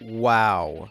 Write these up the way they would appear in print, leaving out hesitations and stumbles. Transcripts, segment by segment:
Wow.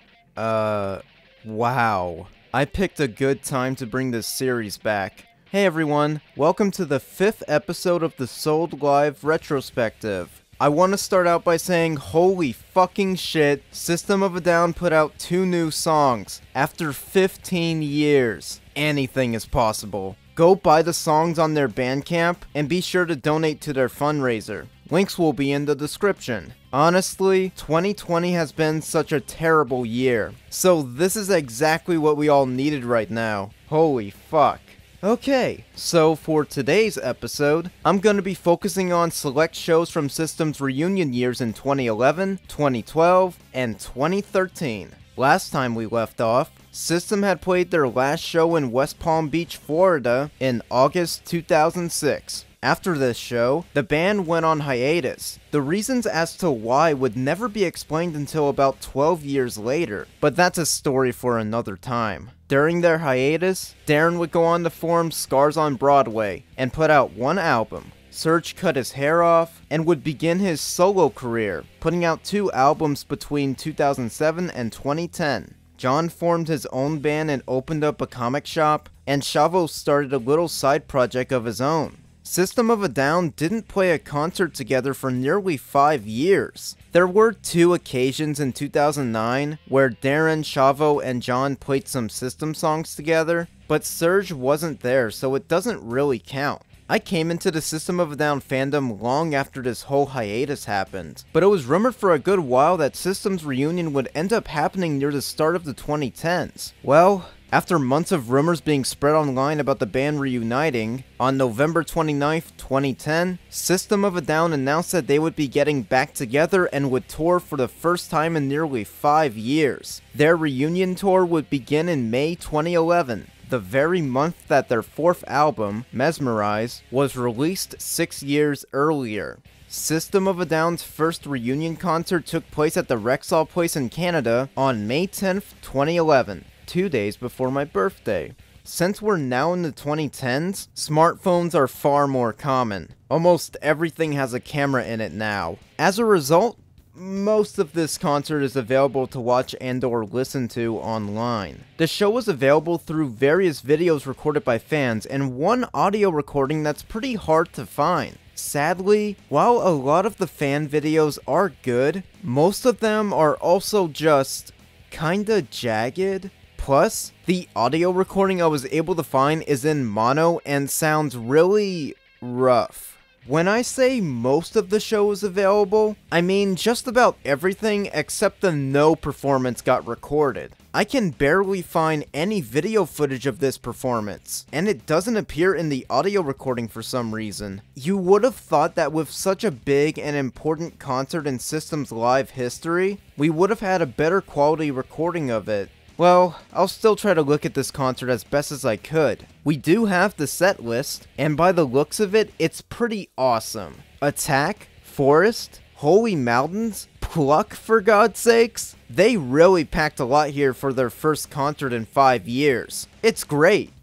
Wow. I picked a good time to bring this series back. Hey everyone, welcome to the 5th episode of the SOAD Live Retrospective. I want to start out by saying holy fucking shit, System of a Down put out 2 new songs. After 15 years. Anything is possible. Go buy the songs on their Bandcamp, and be sure to donate to their fundraiser. Links will be in the description. Honestly, 2020 has been such a terrible year. So this is exactly what we all needed right now. Holy fuck. Okay, so for today's episode, I'm going to be focusing on select shows from System's reunion years in 2011, 2012, and 2013. Last time we left off, System had played their last show in West Palm Beach, Florida in August 2006. After this show, the band went on hiatus. The reasons as to why would never be explained until about 12 years later, but that's a story for another time. During their hiatus, Darren would go on to form Scars on Broadway and put out 1 album. Serj cut his hair off and would begin his solo career, putting out 2 albums between 2007 and 2010. John formed his own band and opened up a comic shop, and Chavo started a little side project of his own. System of a Down didn't play a concert together for nearly 5 years. There were 2 occasions in 2009 where Darren, Chavo, and John played some System songs together, but Serj wasn't there, so it doesn't really count. I came into the System of a Down fandom long after this whole hiatus happened, but it was rumored for a good while that System's reunion would end up happening near the start of the 2010s. Well, after months of rumors being spread online about the band reuniting, on November 29th, 2010, System of a Down announced that they would be getting back together and would tour for the first time in nearly 5 years. Their reunion tour would begin in May 2011. The very month that their 4th album, Mesmerize, was released 6 years earlier. System of a Down's first reunion concert took place at the Rexall Place in Canada on May 10th, 2011, 2 days before my birthday. Since we're now in the 2010s, smartphones are far more common. Almost everything has a camera in it now. As a result, most of this concert is available to watch and or listen to online. The show was available through various videos recorded by fans and 1 audio recording that's pretty hard to find. Sadly, while a lot of the fan videos are good, most of them are also just kinda jagged. Plus, the audio recording I was able to find is in mono and sounds really rough. When I say most of the show is available, I mean just about everything except the no performance got recorded. I can barely find any video footage of this performance, and it doesn't appear in the audio recording for some reason. You would have thought that with such a big and important concert in System's live history, we would have had a better quality recording of it. Well, I'll still try to look at this concert as best as I could. We do have the set list, and by the looks of it, it's pretty awesome. Attack, Forest, Holy Mountains, Pluck for God's sakes. They really packed a lot here for their first concert in 5 years. It's great.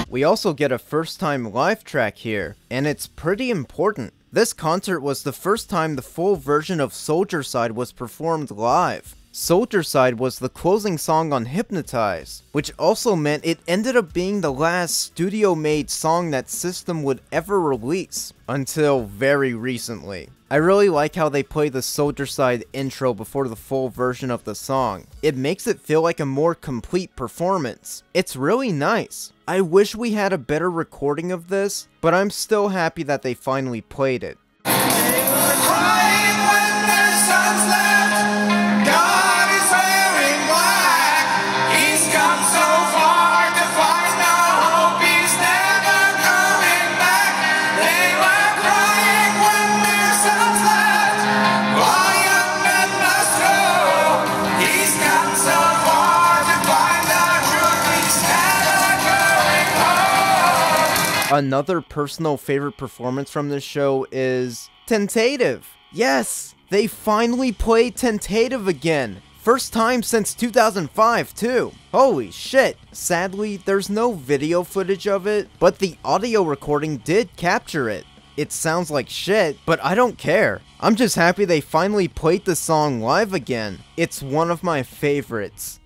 We also get a first time live track here, and it's pretty important. This concert was the first time the full version of Soldier Side was performed live. Soldier Side was the closing song on Hypnotize, which also meant it ended up being the last studio-made song that System would ever release, until very recently. I really like how they play the Soldier Side intro before the full version of the song. It makes it feel like a more complete performance. It's really nice. I wish we had a better recording of this, but I'm still happy that they finally played it. Another personal favorite performance from this show is Tentative. Yes, they finally played Tentative again. First time since 2005 too. Holy shit. Sadly, there's no video footage of it, but the audio recording did capture it. It sounds like shit, but I don't care. I'm just happy they finally played the song live again. It's one of my favorites.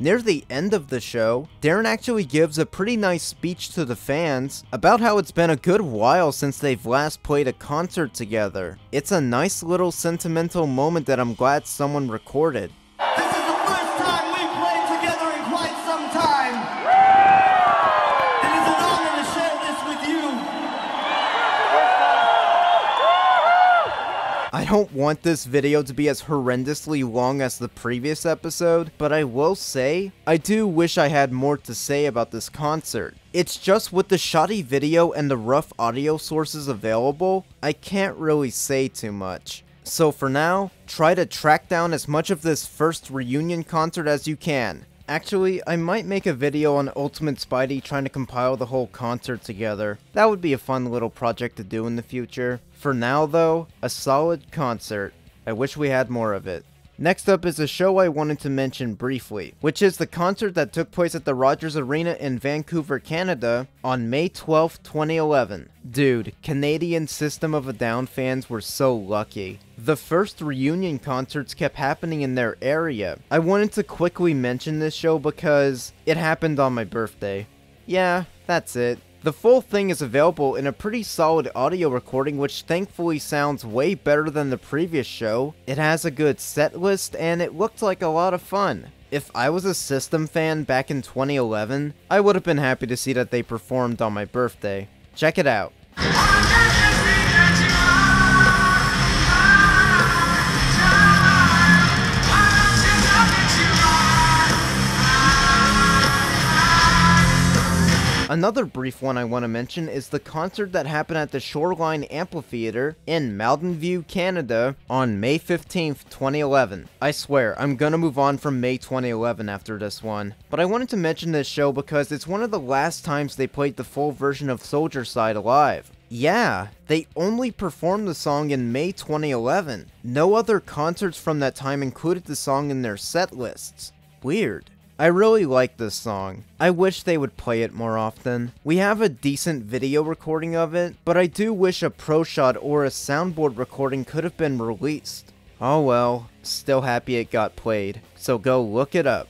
Near the end of the show, Darren actually gives a pretty nice speech to the fans about how it's been a good while since they've last played a concert together. It's a nice little sentimental moment that I'm glad someone recorded. This is the first time we've played together in quite some time. It is an honor to share this with you. I don't want this video to be as horrendously long as the previous episode, but I will say, I do wish I had more to say about this concert. It's just with the shoddy video and the rough audio sources available, I can't really say too much. So for now, try to track down as much of this first reunion concert as you can. Actually, I might make a video on Ultimate Spidey trying to compile the whole concert together. That would be a fun little project to do in the future. For now though, a solid concert. I wish we had more of it. Next up is a show I wanted to mention briefly, which is the concert that took place at the Rogers Arena in Vancouver, Canada on May 12th, 2011. Dude, Canadian System of a Down fans were so lucky. The first reunion concerts kept happening in their area. I wanted to quickly mention this show because it happened on my birthday. Yeah, that's it. The full thing is available in a pretty solid audio recording which thankfully sounds way better than the previous show. It has a good set list and it looked like a lot of fun. If I was a System fan back in 2011, I would have been happy to see that they performed on my birthday. Check it out. Another brief one I want to mention is the concert that happened at the Shoreline Amphitheatre in Mountain View, Canada on May 15th, 2011. I swear, I'm gonna move on from May 2011 after this one. But I wanted to mention this show because it's one of the last times they played the full version of Soldier Side live. Yeah, they only performed the song in May 2011. No other concerts from that time included the song in their set lists. Weird. I really like this song. I wish they would play it more often. We have a decent video recording of it, but I do wish a pro shot or a soundboard recording could have been released. Oh well, still happy it got played, so go look it up.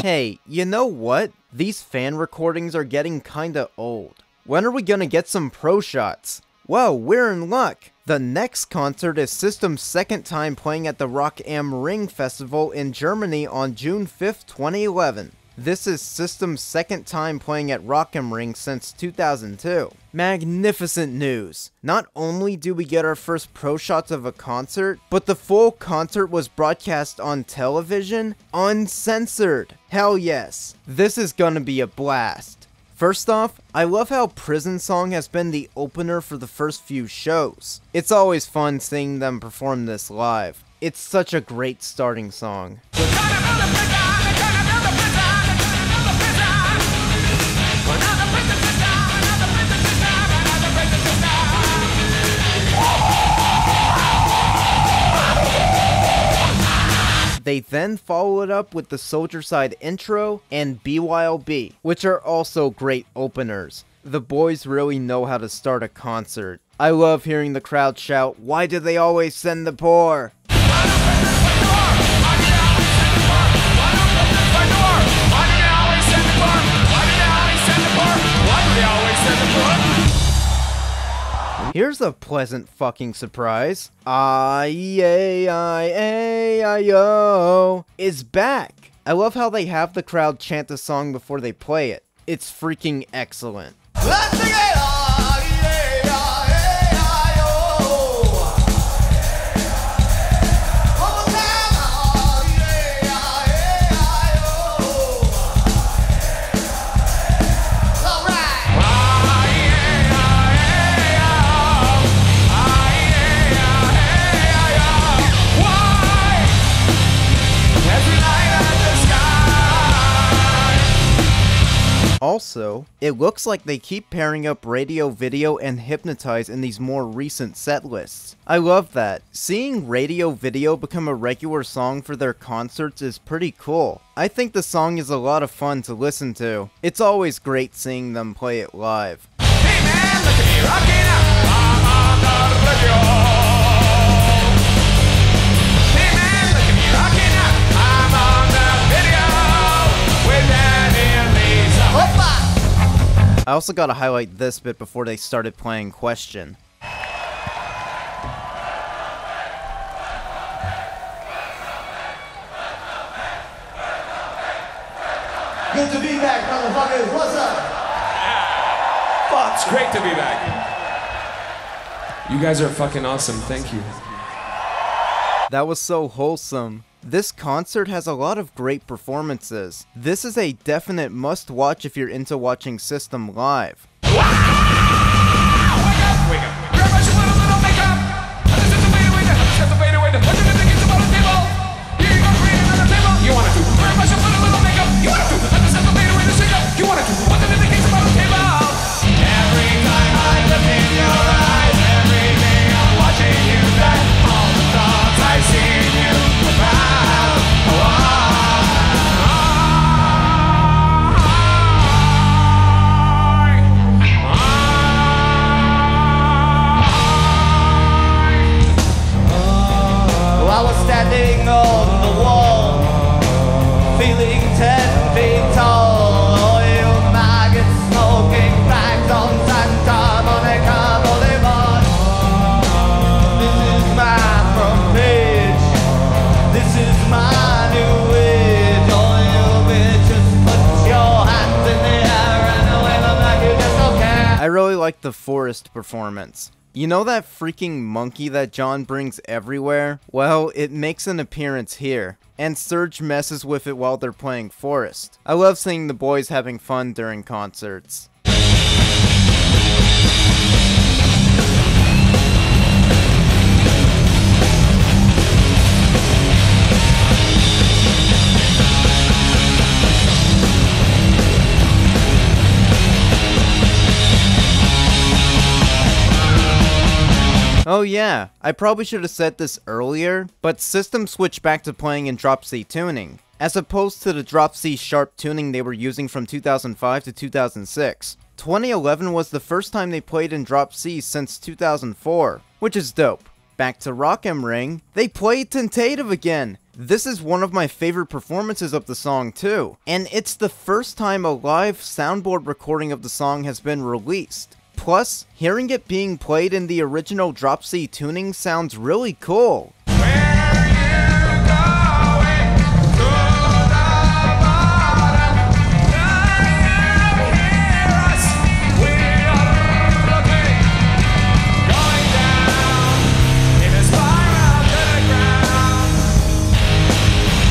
Hey, you know what? These fan recordings are getting kinda old. When are we gonna get some pro shots? Whoa, we're in luck! The next concert is System's second time playing at the Rock am Ring Festival in Germany on June 5th, 2011. This is System's second time playing at Rock am Ring since 2002. Magnificent news! Not only do we get our first pro shots of a concert, but the full concert was broadcast on television, uncensored. Hell yes. This is gonna be a blast. First off, I love how Prison Song has been the opener for the first few shows. It's always fun seeing them perform this live. It's such a great starting song. They then follow it up with the Soldier Side intro and BYOB, which are also great openers. The boys really know how to start a concert. I love hearing the crowd shout, "Why do they always send the poor?" Here's a pleasant fucking surprise. I-E-A-I-A-I-O is back. I love how they have the crowd chant the song before they play it. It's freaking excellent. Let's sing it! Also, it looks like they keep pairing up Radio Video and Hypnotize in these more recent set lists. I love that. Seeing Radio Video become a regular song for their concerts is pretty cool. I think the song is a lot of fun to listen to. It's always great seeing them play it live. Hey man, look at me rocking out. I'm on the radio. Hey man, look at me rocking out. I'm on the video with Danny and Lisa. I also gotta highlight this bit before they started playing Question. Good to be back, motherfuckers. What's up? Fuck, it's great to be back. You guys are fucking awesome. Thank you. That was so wholesome. This concert has a lot of great performances. This is a definite must-watch if you're into watching System live. Wake up, wake up. Grab my little makeup. This is the way to wait. This is the way to wait. What do you think it's about the table? Here you go, create another table. You want to do? Grab my little makeup. You want to do? This is the way to wait to sing up. You want to do? What do you think it's about the table? Every time I look in your eyes, every day I'm watching you back. All the thoughts I see in you about. I was standing on the wall, feeling 10 feet tall. Oh, you maggots smoking bags on Santa Monica Boulevard. This is my front page. This is my new age. Oh, you bitches, put your hands in the air and wave them like you just don't care. I really like the Forest performance. You know that freaking monkey that John brings everywhere? Well, it makes an appearance here, and Serj messes with it while they're playing Forest. I love seeing the boys having fun during concerts. Oh yeah, I probably should have said this earlier, but System switched back to playing in drop C tuning, as opposed to the drop C sharp tuning they were using from 2005 to 2006. 2011 was the first time they played in drop C since 2004, which is dope. Back to Rock am Ring, they played Tentative again! This is one of my favorite performances of the song too, and it's the first time a live soundboard recording of the song has been released. Plus, hearing it being played in the original drop C tuning sounds really cool.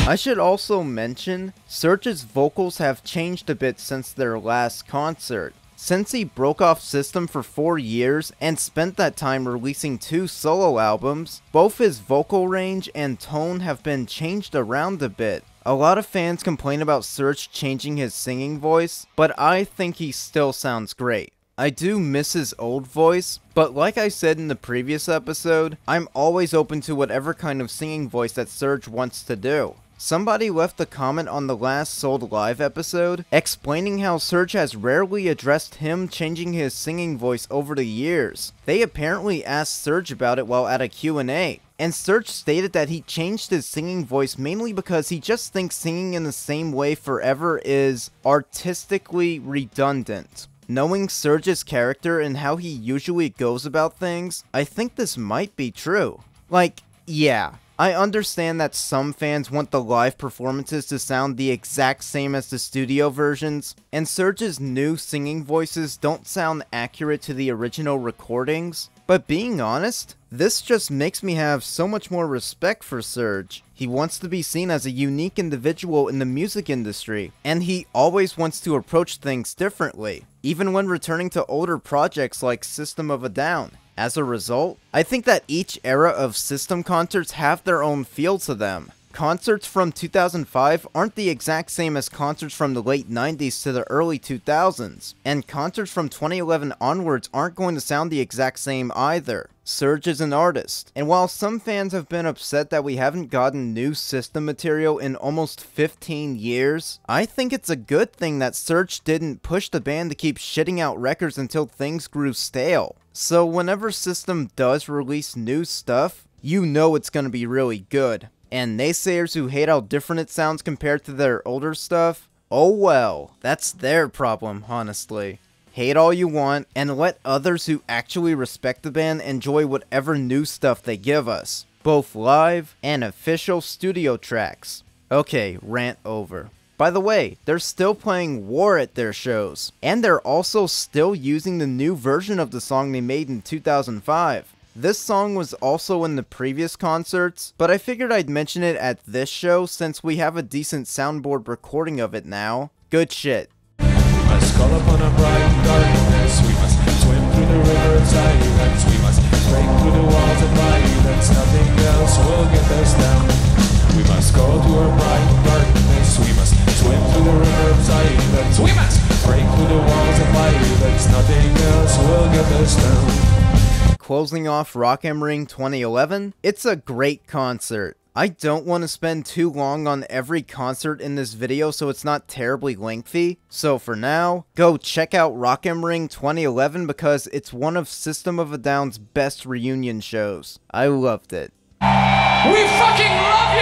I should also mention, Serj's vocals have changed a bit since their last concert. Since he broke off System for 4 years and spent that time releasing 2 solo albums, both his vocal range and tone have been changed around a bit. A lot of fans complain about Serj changing his singing voice, but I think he still sounds great. I do miss his old voice, but like I said in the previous episode, I'm always open to whatever kind of singing voice that Serj wants to do. Somebody left a comment on the last SOAD Live episode, explaining how Serj has rarely addressed him changing his singing voice over the years. They apparently asked Serj about it while at a Q&A, and Serj stated that he changed his singing voice mainly because he just thinks singing in the same way forever is artistically redundant. Knowing Serj's character and how he usually goes about things, I think this might be true. Like, yeah, I understand that some fans want the live performances to sound the exact same as the studio versions, and Serj's new singing voices don't sound accurate to the original recordings, but being honest, this just makes me have so much more respect for Serj. He wants to be seen as a unique individual in the music industry, and he always wants to approach things differently, even when returning to older projects like System of a Down. As a result, I think that each era of System concerts have their own feel to them. Concerts from 2005 aren't the exact same as concerts from the late 90s to the early 2000s, and concerts from 2011 onwards aren't going to sound the exact same either. Serj is an artist, and while some fans have been upset that we haven't gotten new System material in almost 15 years, I think it's a good thing that Serj didn't push the band to keep shitting out records until things grew stale. So whenever System does release new stuff, you know it's gonna be really good. And naysayers who hate how different it sounds compared to their older stuff, oh well, that's their problem, honestly. Hate all you want, and let others who actually respect the band enjoy whatever new stuff they give us, both live and official studio tracks. Okay, rant over. By the way, they're still playing War at their shows, and they're also still using the new version of the song they made in 2005. This song was also in the previous concerts, but I figured I'd mention it at this show since we have a decent soundboard recording of it now. Good shit. We must call upon a bright darkness. We must swim through the river of silence. We must break through the walls of violence. Nothing else will get us down. We must go to a bright darkness. We must swim through the river of silence. We must break through the walls of violence. Nothing else will get us down. Closing off Rock am Ring 2011, it's a great concert. I don't want to spend too long on every concert in this video so it's not terribly lengthy, so for now, go check out Rock am Ring 2011 because it's one of System of a Down's best reunion shows. I loved it. We fucking love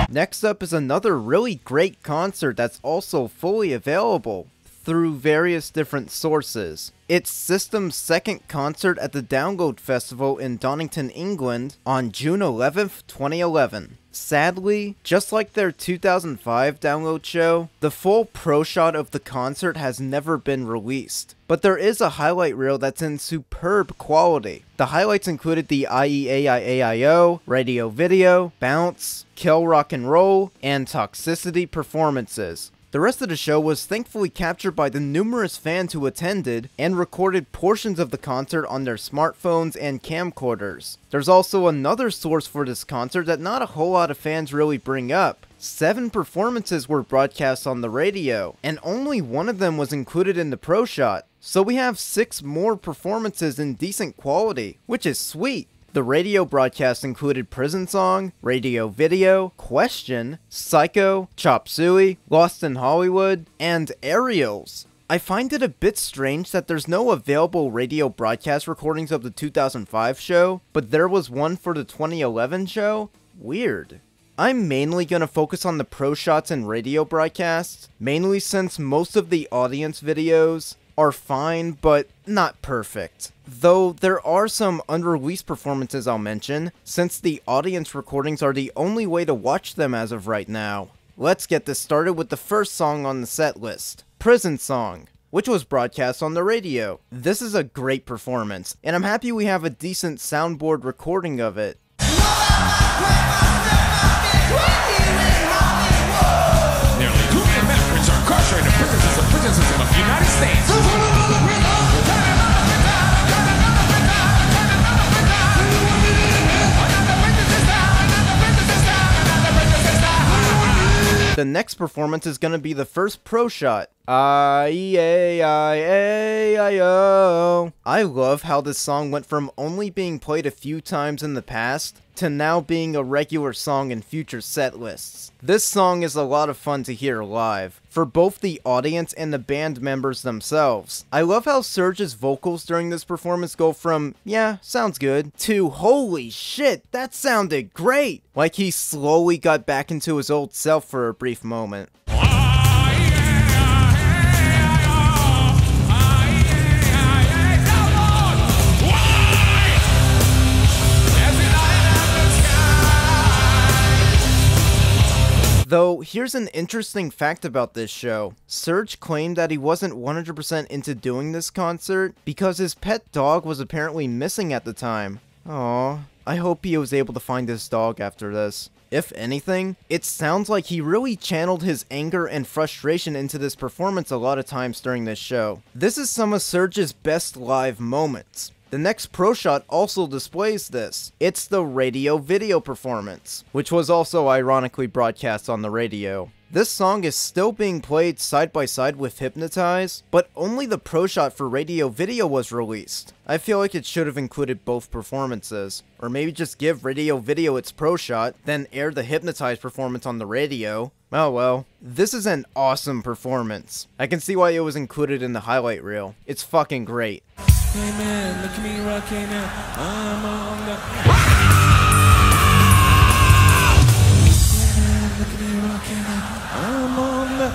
you! Next up is another really great concert that's also fully available through various different sources. It's System's second concert at the Download Festival in Donington, England on June 11th, 2011. Sadly, just like their 2005 Download show, the full pro shot of the concert has never been released. But there is a highlight reel that's in superb quality. The highlights included the IEAIAIO, radio video, bounce, kill rock and roll, and toxicity performances. The rest of the show was thankfully captured by the numerous fans who attended and recorded portions of the concert on their smartphones and camcorders. There's also another source for this concert that not a whole lot of fans really bring up. 7 performances were broadcast on the radio, and only one of them was included in the pro shot. So we have 6 more performances in decent quality, which is sweet. The radio broadcast included Prison Song, Radio Video, Question, Psycho, Chop Suey, Lost in Hollywood, and Aerials. I find it a bit strange that there's no available radio broadcast recordings of the 2005 show, but there was one for the 2011 show? Weird. I'm mainly going to focus on the pro shots and radio broadcasts, mainly since most of the audience videos are fine, but not perfect. Though there are some unreleased performances I'll mention, since the audience recordings are the only way to watch them as of right now. Let's get this started with the first song on the set list, Prison Song, which was broadcast on the radio. This is a great performance, and I'm happy we have a decent soundboard recording of it. Nearly 2 million Americans are incarcerated in prison system of the United States. The next performance is gonna be the first pro shot. I-E-A-I-A-I-O. I love how this song went from only being played a few times in the past to now being a regular song in future set lists. This song is a lot of fun to hear live, for both the audience and the band members themselves. I love how Serj's vocals during this performance go from, yeah, sounds good, to holy shit, that sounded great! Like he slowly got back into his old self for a brief moment. I Though, here's an interesting fact about this show. Serj claimed that he wasn't 100% into doing this concert because his pet dog was apparently missing at the time. Aww, I hope he was able to find his dog after this. If anything, it sounds like he really channeled his anger and frustration into this performance a lot of times during this show. This is some of Serj's best live moments. The next pro shot also displays this. It's the radio video performance, which was also ironically broadcast on the radio. This song is still being played side by side with Hypnotize, but only the pro shot for radio video was released. I feel like it should have included both performances, or maybe just give radio video its pro shot, then air the Hypnotize performance on the radio. Oh well. This is an awesome performance. I can see why it was included in the highlight reel. It's fucking great. Hey man, look at me rocking out. I'm on the. Look at me rocking out. I'm on the.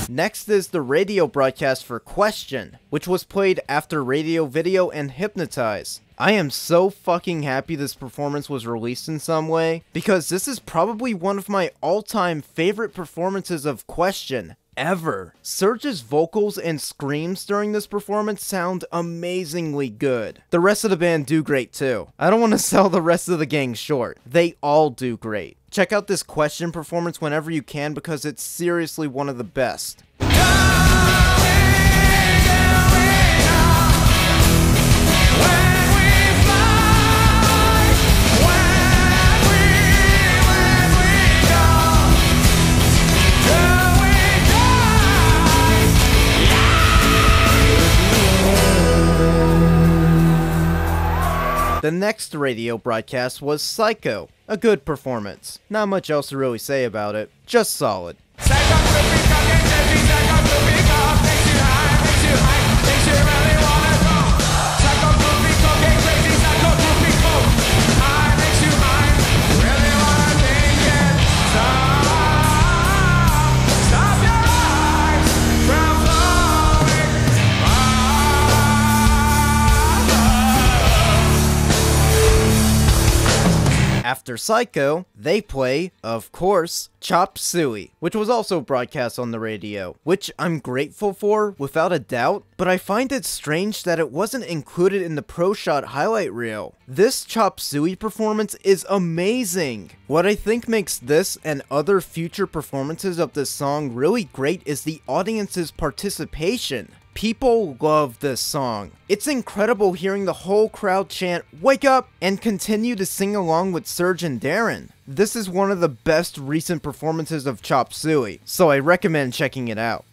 Next is the radio broadcast for Question, which was played after radio video and Hypnotize. I am so fucking happy this performance was released in some way, because this is probably one of my all-time favorite performances of Question ever. Serj's vocals and screams during this performance sound amazingly good. The rest of the band do great too. I don't want to sell the rest of the gang short. They all do great. Check out this Question performance whenever you can because it's seriously one of the best. The next radio broadcast was Psycho. A good performance. Not much else to really say about it. Just solid. After Psycho, they play, of course, Chop Suey, which was also broadcast on the radio, which I'm grateful for, without a doubt, but I find it strange that it wasn't included in the Pro Shot highlight reel. This Chop Suey performance is amazing! What I think makes this and other future performances of this song really great is the audience's participation. People love this song. It's incredible hearing the whole crowd chant, "Wake up!" and continue to sing along with Serj and Darren. This is one of the best recent performances of Chop Suey, so I recommend checking it out.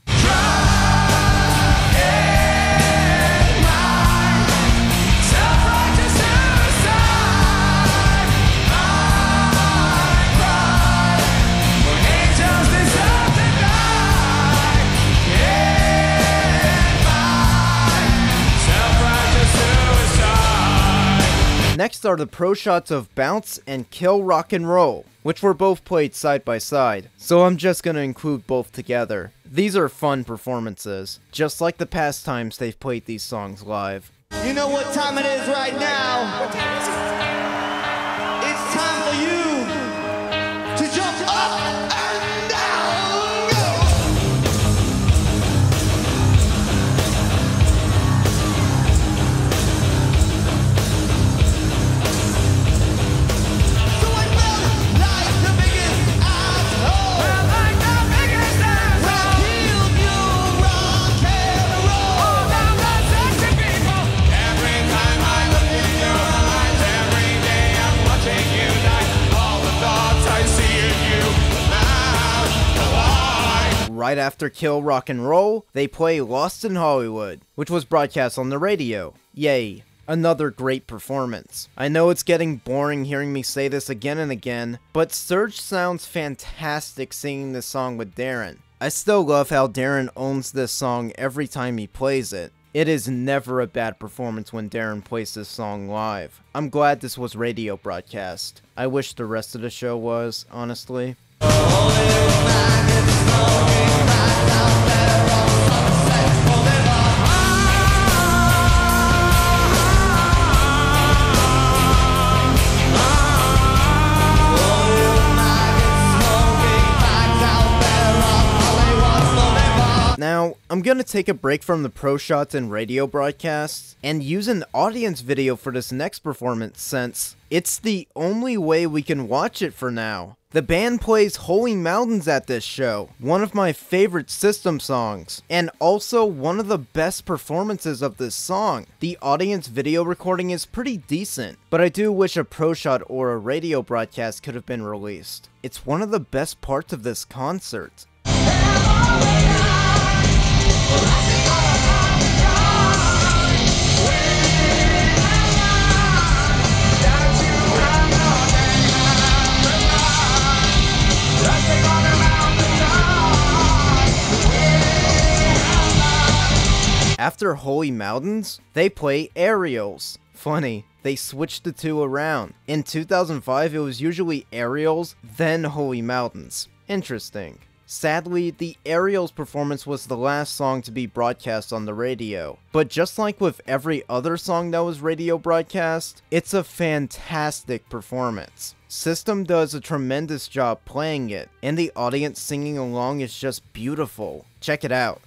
Next are the pro shots of Bounce and Kill Rock and Roll, which were both played side by side, so I'm just gonna include both together. These are fun performances, just like the past times they've played these songs live. You know what time it is right now? It's time for you to jump up and down. Go! So I felt like the biggest asshole. Felt like the biggest asshole. Kill you, rock and roll. All down the sexy people. Every time I look in your eyes, every day I'm watching you die. All the thoughts I see in you now. Why? Right after Kill Rock and Roll, they play Lost in Hollywood, which was broadcast on the radio. Yay. Another great performance. I know it's getting boring hearing me say this again and again, but Serj sounds fantastic singing this song with Darren. I still love how Darren owns this song every time he plays it. It is never a bad performance when Darren plays this song live. I'm glad this was radio broadcast. I wish the rest of the show was, honestly. I'm gonna take a break from the pro shots and radio broadcasts and use an audience video for this next performance since it's the only way we can watch it for now. The band plays Holy Mountains at this show, one of my favorite System songs, and also one of the best performances of this song. The audience video recording is pretty decent, but I do wish a pro shot or a radio broadcast could have been released. It's one of the best parts of this concert. After Holy Mountains, they play Aerials. Funny, they switched the two around. In 2005, it was usually Aerials, then Holy Mountains. Interesting. Sadly, the Aerials performance was the last song to be broadcast on the radio. But just like with every other song that was radio broadcast, it's a fantastic performance. System does a tremendous job playing it, and the audience singing along is just beautiful. Check it out.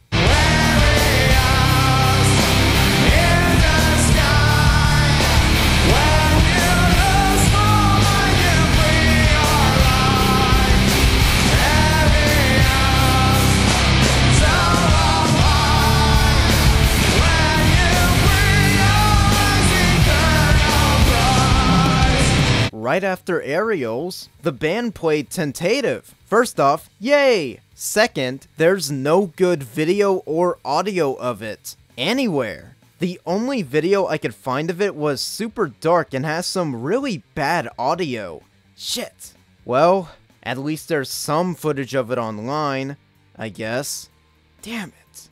Right after Aerials, the band played Tentative. First off, yay! Second, there's no good video or audio of it anywhere. The only video I could find of it was super dark and has some really bad audio. Shit. Well, at least there's some footage of it online, I guess. Damn it.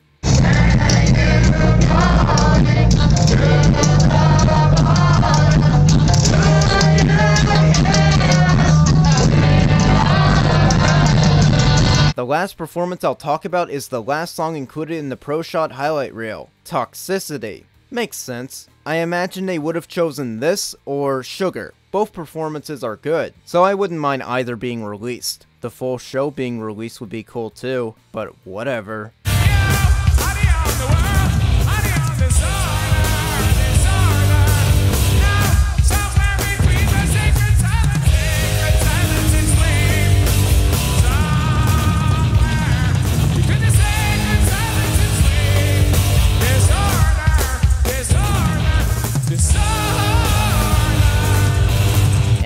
The last performance I'll talk about is the last song included in the Pro Shot highlight reel, Toxicity. Makes sense. I imagine they would have chosen this or Sugar. Both performances are good, so I wouldn't mind either being released. The full show being released would be cool too, but whatever.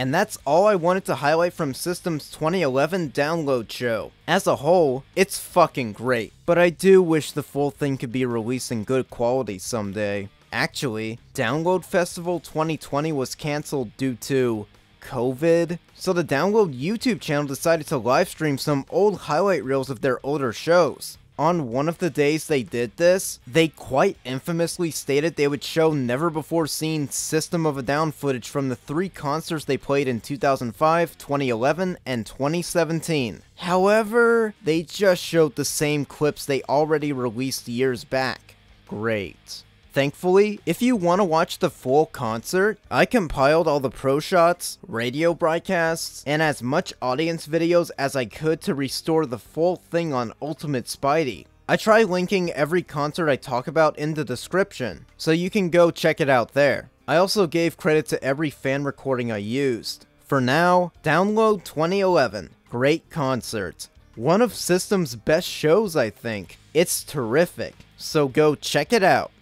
And that's all I wanted to highlight from System's 2011 download show. As a whole, it's fucking great, but I do wish the full thing could be released in good quality someday. Actually, Download Festival 2020 was cancelled due to COVID, so the Download YouTube channel decided to livestream some old highlight reels of their older shows. On one of the days they did this, they quite infamously stated they would show never-before-seen System of a Down footage from the 3 concerts they played in 2005, 2011, and 2017. However, they just showed the same clips they already released years back. Great. Thankfully, if you want to watch the full concert, I compiled all the pro shots, radio broadcasts, and as much audience videos as I could to restore the full thing on Ultimate Spidey. I try linking every concert I talk about in the description, so you can go check it out there. I also gave credit to every fan recording I used. For now, Download 2011. Great concert. One of System's best shows, I think. It's terrific, so go check it out.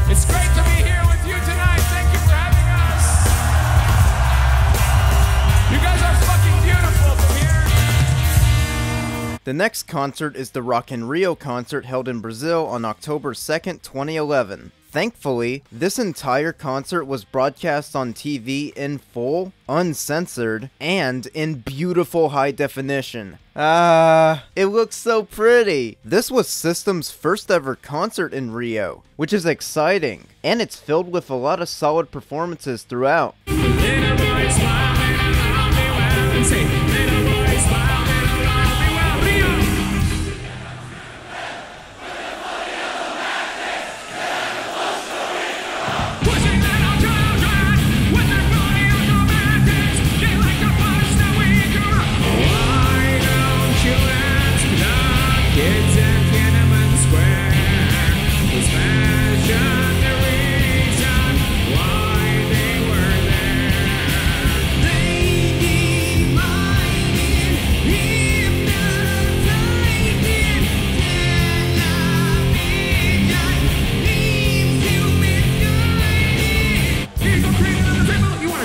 It's great to be here with you tonight. Thank you for having us. You guys are fucking beautiful from here. The next concert is the Rock in Rio concert held in Brazil on October 2nd, 2011. Thankfully, this entire concert was broadcast on TV in full, uncensored, and in beautiful high definition. It looks so pretty! This was System's first ever concert in Rio, which is exciting, and it's filled with a lot of solid performances throughout.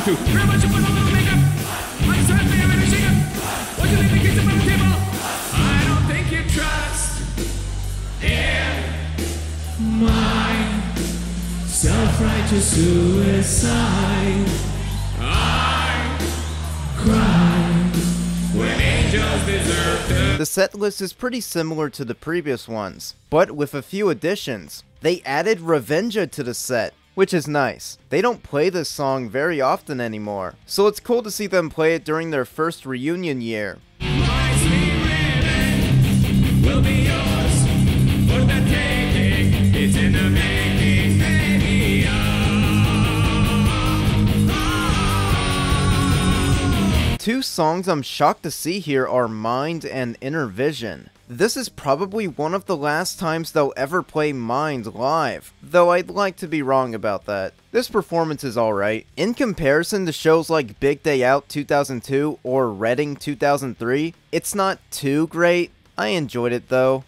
wanted to. Very much put a little makeup. I just had to be a singer. What do you think the kids about the table? I don't think you trust in my self-righteous suicide. I cry when angels deserve to. The set list is pretty similar to the previous ones, but with a few additions. They added Revenja to the set, which is nice. They don't play this song very often anymore, so it's cool to see them play it during their first reunion year. My sweet ribbon will be yours for the taking. It's in the making, baby. Two songs I'm shocked to see here are Mind and Inner Vision. This is probably one of the last times they'll ever play Mind live, though I'd like to be wrong about that. This performance is alright. In comparison to shows like Big Day Out 2002 or Reading 2003, it's not too great. I enjoyed it though.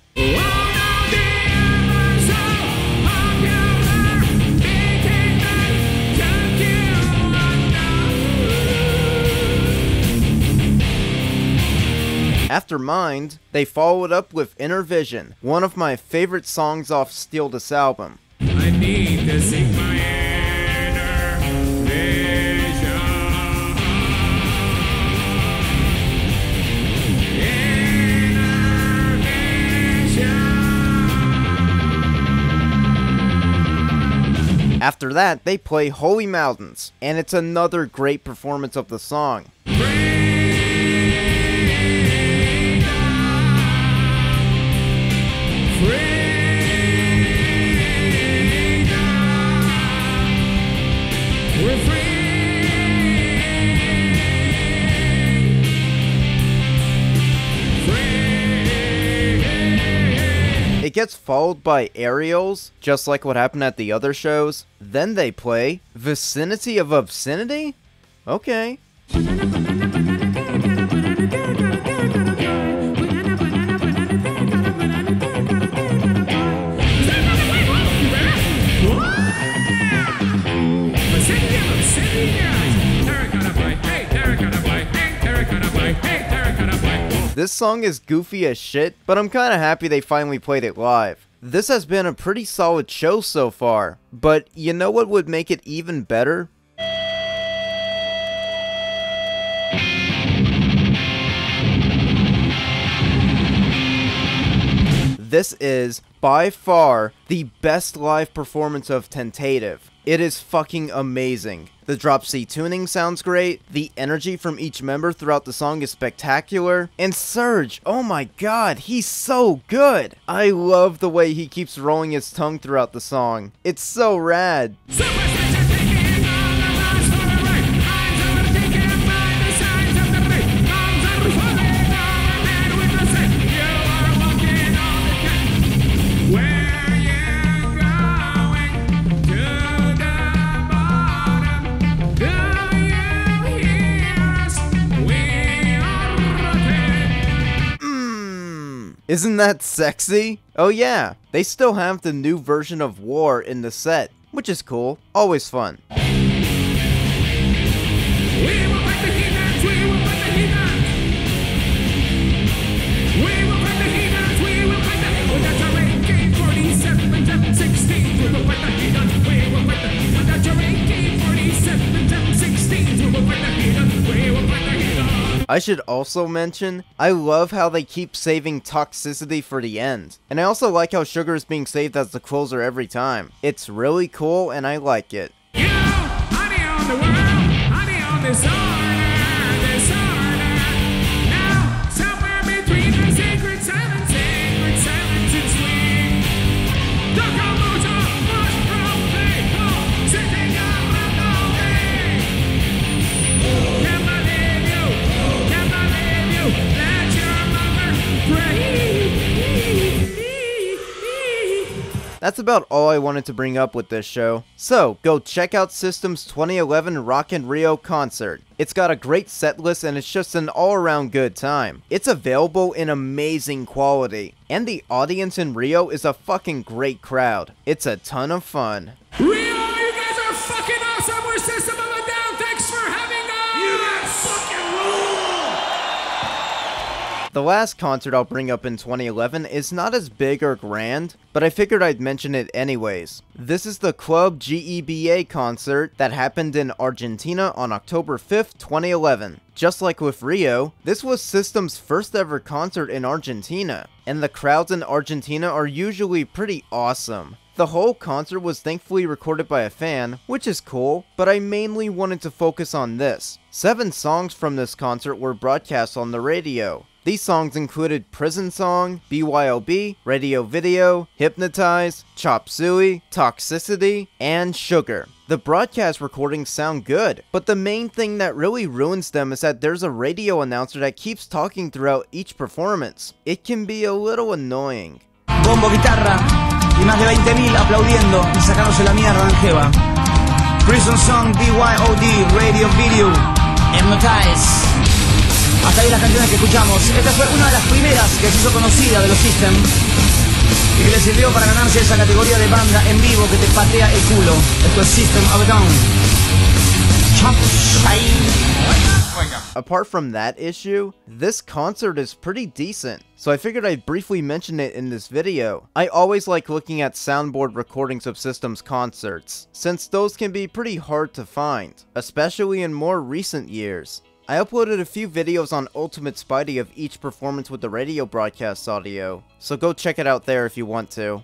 After Mind, they followed up with Inner Vision, one of my favorite songs off Steal This album. I need to seek my inner vision. Inner vision. After that, they play Holy Mountains, and it's another great performance of the song. It gets followed by Aerials, just like what happened at the other shows. Then they play Vicinity of Obscenity? Okay. This song is goofy as shit, but I'm kinda happy they finally played it live. This has been a pretty solid show so far, but you know what would make it even better? This is, by far, the best live performance of Tentative. It is fucking amazing. The drop C tuning sounds great, the energy from each member throughout the song is spectacular, and Serj, oh my god, he's so good! I love the way he keeps rolling his tongue throughout the song. It's so rad. Isn't that sexy? Oh yeah, they still have the new version of War in the set, which is cool, always fun. I should also mention, I love how they keep saving Toxicity for the end. And I also like how Sugar is being saved as the closer every time. It's really cool and I like it. You, honey on the world, honey on disorder. Now, somewhere between the sacred silence and sweet. The kombucha must from people sitting on the day. Can't believe you, let your mother pray. That's about all I wanted to bring up with this show. So, go check out System's 2011 Rock in Rio concert. It's got a great set list and it's just an all-around good time. It's available in amazing quality. And the audience in Rio is a fucking great crowd. It's a ton of fun. Rio, you guys are fucking awesome. We're System of a Down. Thanks for The last concert I'll bring up in 2011 is not as big or grand, but I figured I'd mention it anyways. This is the Club GEBA concert that happened in Argentina on October 5th, 2011. Just like with Rio, this was System's first ever concert in Argentina, and the crowds in Argentina are usually pretty awesome. The whole concert was thankfully recorded by a fan, which is cool, but I mainly wanted to focus on this. 7 songs from this concert were broadcast on the radio. These songs included Prison Song, BYOB, Radio Video, Hypnotize, Chop Suey, Toxicity, and Sugar. The broadcast recordings sound good, but the main thing that really ruins them is that there's a radio announcer that keeps talking throughout each performance. It can be a little annoying. Bombo, guitarra y más de 20.000 aplaudiendo y sacándose la mierda en Jeva. Prison Song, BYOD, Radio Video, Hypnotize. Hasta ahí las canciones que escuchamos. Esta fue una de las primeras que se hizo conocida de los System y que le sirvió para ganarse esa categoría de banda en vivo que te patea el culo. Esto es System of a Down. Apart from that issue, this concert is pretty decent, so I figured I'd briefly mention it in this video. I always like looking at soundboard recordings of System's concerts, since those can be pretty hard to find, especially in more recent years. I uploaded a few videos on Ultimate Spidey of each performance with the radio broadcast audio, so go check it out there if you want to.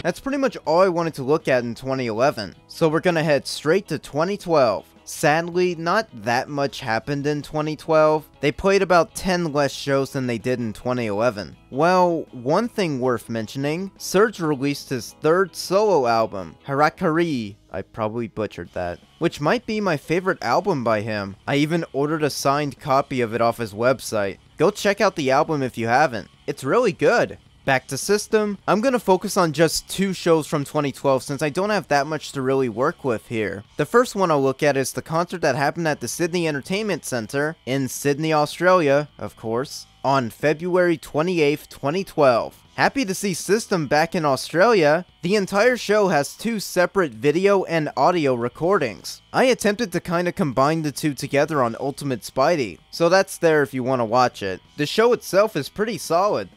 That's pretty much all I wanted to look at in 2011, so we're gonna head straight to 2012. Sadly, not that much happened in 2012. They played about 10 less shows than they did in 2011. Well, one thing worth mentioning, Serj released his 3rd solo album, Harakiri. I probably butchered that. Which might be my favorite album by him. I even ordered a signed copy of it off his website. Go check out the album if you haven't. It's really good. Back to System, I'm gonna focus on just 2 shows from 2012 since I don't have that much to really work with here. The first one I'll look at is the concert that happened at the Sydney Entertainment Centre, in Sydney, Australia, of course, on February 28th, 2012. Happy to see System back in Australia. The entire show has 2 separate video and audio recordings. I attempted to kinda combine the 2 together on Ultimate Spidey, so that's there if you wanna watch it. The show itself is pretty solid.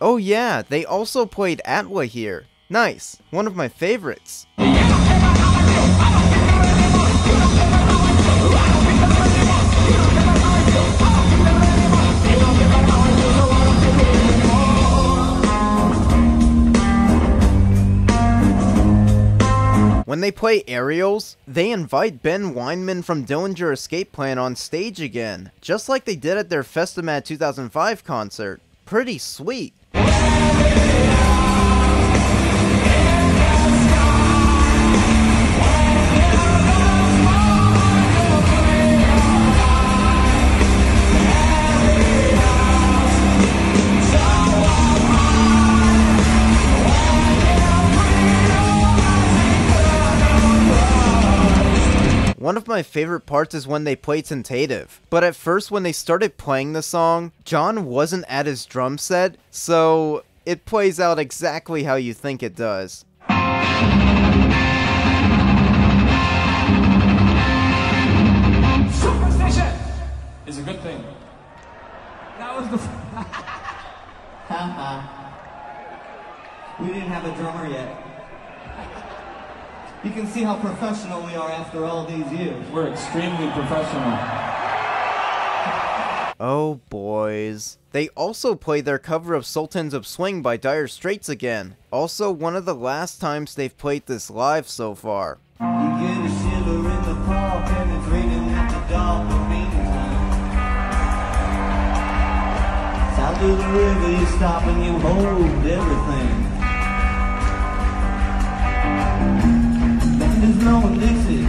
Oh yeah, they also played Atwa here. Nice, one of my favorites. When they play Aerials, they invite Ben Weinman from Dillinger Escape Plan on stage again, just like they did at their Festimad 2005 concert. Pretty sweet. One of my favorite parts is when they play Tentative, but at first when they started playing the song, John wasn't at his drum set, so it plays out exactly how you think it does. Superstition is a good thing. That was the... We didn't have a drummer yet. You can see how professional we are after all these years. We're extremely professional. Oh boys. They also play their cover of Sultans of Swing by Dire Straits again. Also one of the last times they've played this live so far. You get a shiver in the park and it's raining at the dark of meantime. South of the river you stop and you hold everything. There's no one Dixie,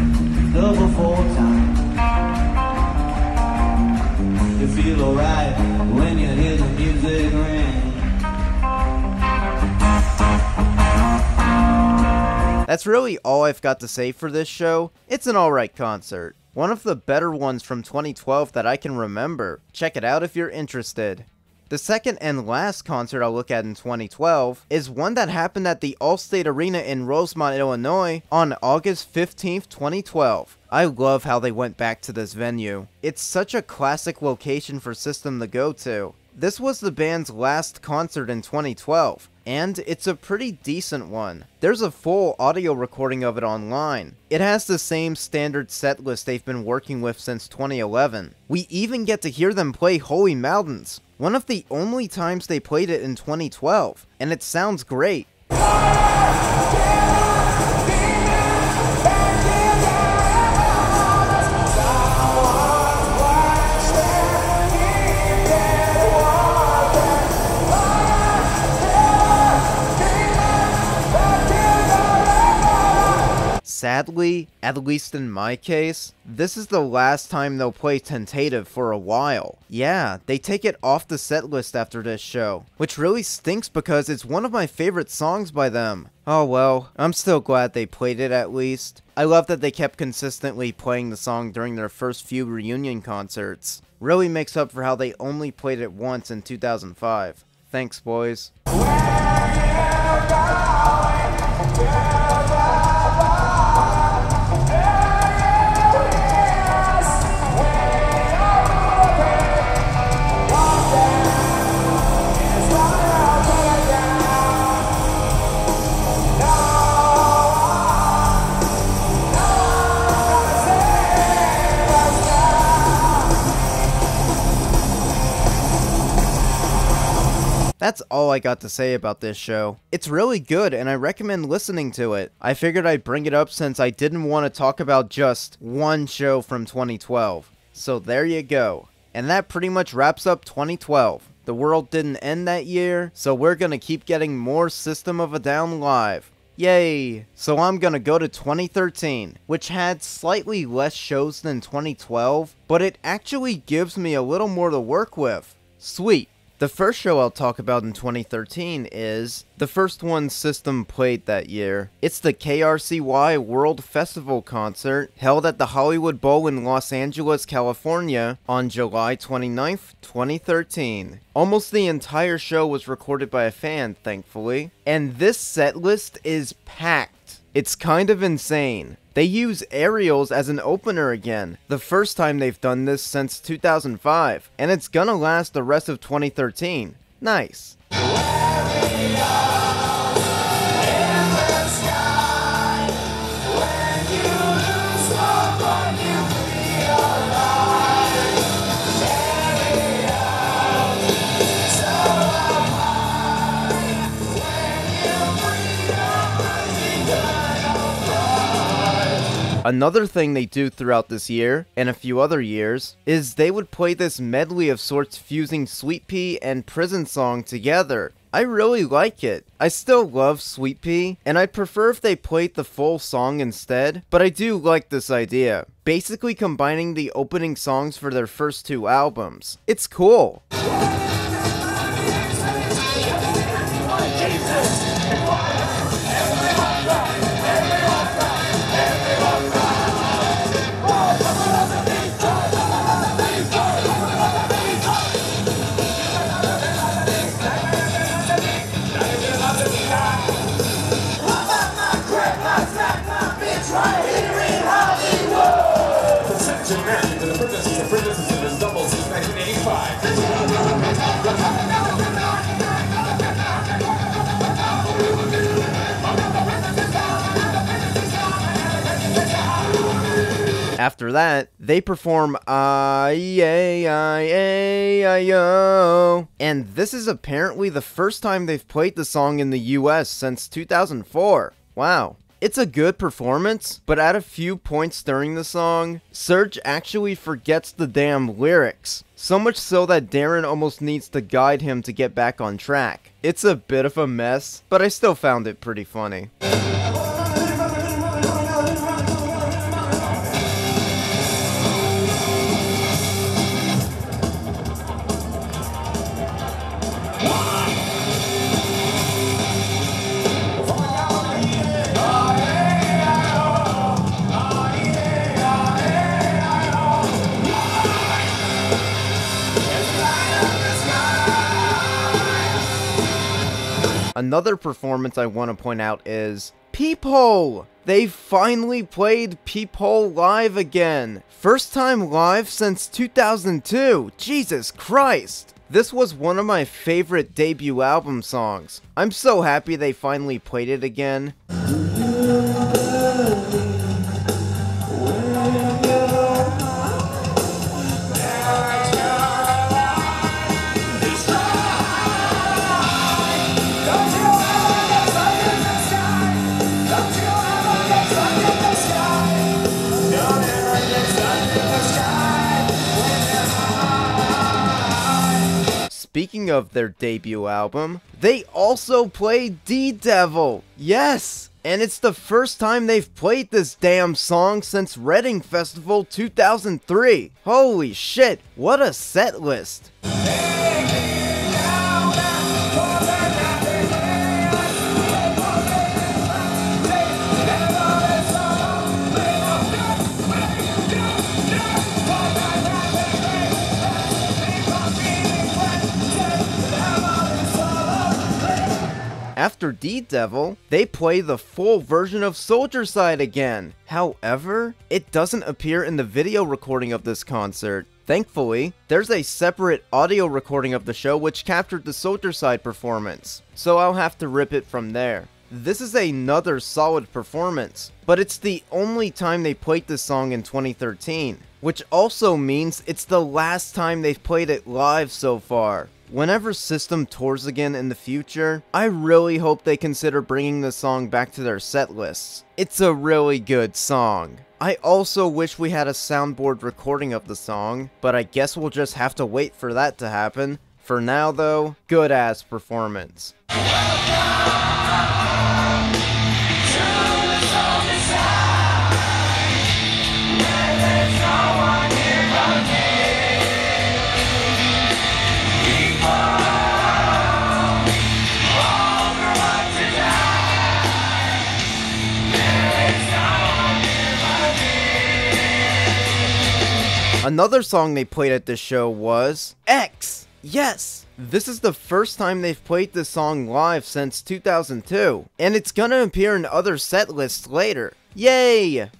double 4 time. You feel alright when you hear the music ring. That's really all I've got to say for this show. It's an alright concert. One of the better ones from 2012 that I can remember. Check it out if you're interested. The second and last concert I'll look at in 2012 is one that happened at the Allstate Arena in Rosemont, Illinois on August 15th, 2012. I love how they went back to this venue. It's such a classic location for System to go to. This was the band's last concert in 2012, and it's a pretty decent one. There's a full audio recording of it online. It has the same standard set list they've been working with since 2011. We even get to hear them play Holy Mountains, one of the only times they played it in 2012, and it sounds great. Sadly, at least in my case, this is the last time they'll play Tentative for a while. Yeah, they take it off the set list after this show, which really stinks because it's one of my favorite songs by them. Oh well, I'm still glad they played it at least. I love that they kept consistently playing the song during their first few reunion concerts. Really makes up for how they only played it once in 2005. Thanks, boys. That's all I got to say about this show. It's really good and I recommend listening to it. I figured I'd bring it up since I didn't want to talk about just one show from 2012. So there you go. And that pretty much wraps up 2012. The world didn't end that year, so we're gonna keep getting more System of a Down live. Yay! So I'm gonna go to 2013, which had slightly less shows than 2012, but it actually gives me a little more to work with. Sweet. The first show I'll talk about in 2013 is the first one System played that year. It's the KCRW World Festival concert held at the Hollywood Bowl in Los Angeles, California on July 29th, 2013. Almost the entire show was recorded by a fan, thankfully, and this set list is packed. It's kind of insane. They use aerials as an opener again, the first time they've done this since 2005, and it's gonna last the rest of 2013. Nice. Another thing they do throughout this year, and a few other years, is they would play this medley of sorts fusing Sweet Pea and Prison Song together. I really like it. I still love Sweet Pea, and I'd prefer if they played the full song instead, but I do like this idea. Basically combining the opening songs for their first 2 albums. It's cool. Cincinnati, the princesses and princesses of his double since 1985. After that, they perform I-E-A-I-A-I-O. And this is apparently the first time they've played the song in the US since 2004. Wow. It's a good performance, but at a few points during the song, Serj actually forgets the damn lyrics. So much so that Darren almost needs to guide him to get back on track. It's a bit of a mess, but I still found it pretty funny. Another performance I want to point out is Peephole! They finally played Peephole live again. First time live since 2002. Jesus Christ! This was one of my favorite debut album songs. I'm so happy they finally played it again. Speaking of their debut album, they also played D-Devil! Yes! And it's the first time they've played this damn song since Reading Festival 2003! Holy shit, what a set list! After D-Devil, they play the full version of Soldier Side again. However, it doesn't appear in the video recording of this concert. Thankfully, there's a separate audio recording of the show which captured the Soldier Side performance, so I'll have to rip it from there. This is another solid performance, but it's the only time they played this song in 2013, which also means it's the last time they've played it live so far. Whenever System tours again in the future, I really hope they consider bringing the song back to their set lists. It's a really good song. I also wish we had a soundboard recording of the song, but I guess we'll just have to wait for that to happen. For now though, good ass performance. Another song they played at this show was X! Yes! This is the first time they've played this song live since 2002, and it's gonna appear in other set lists later. Yay!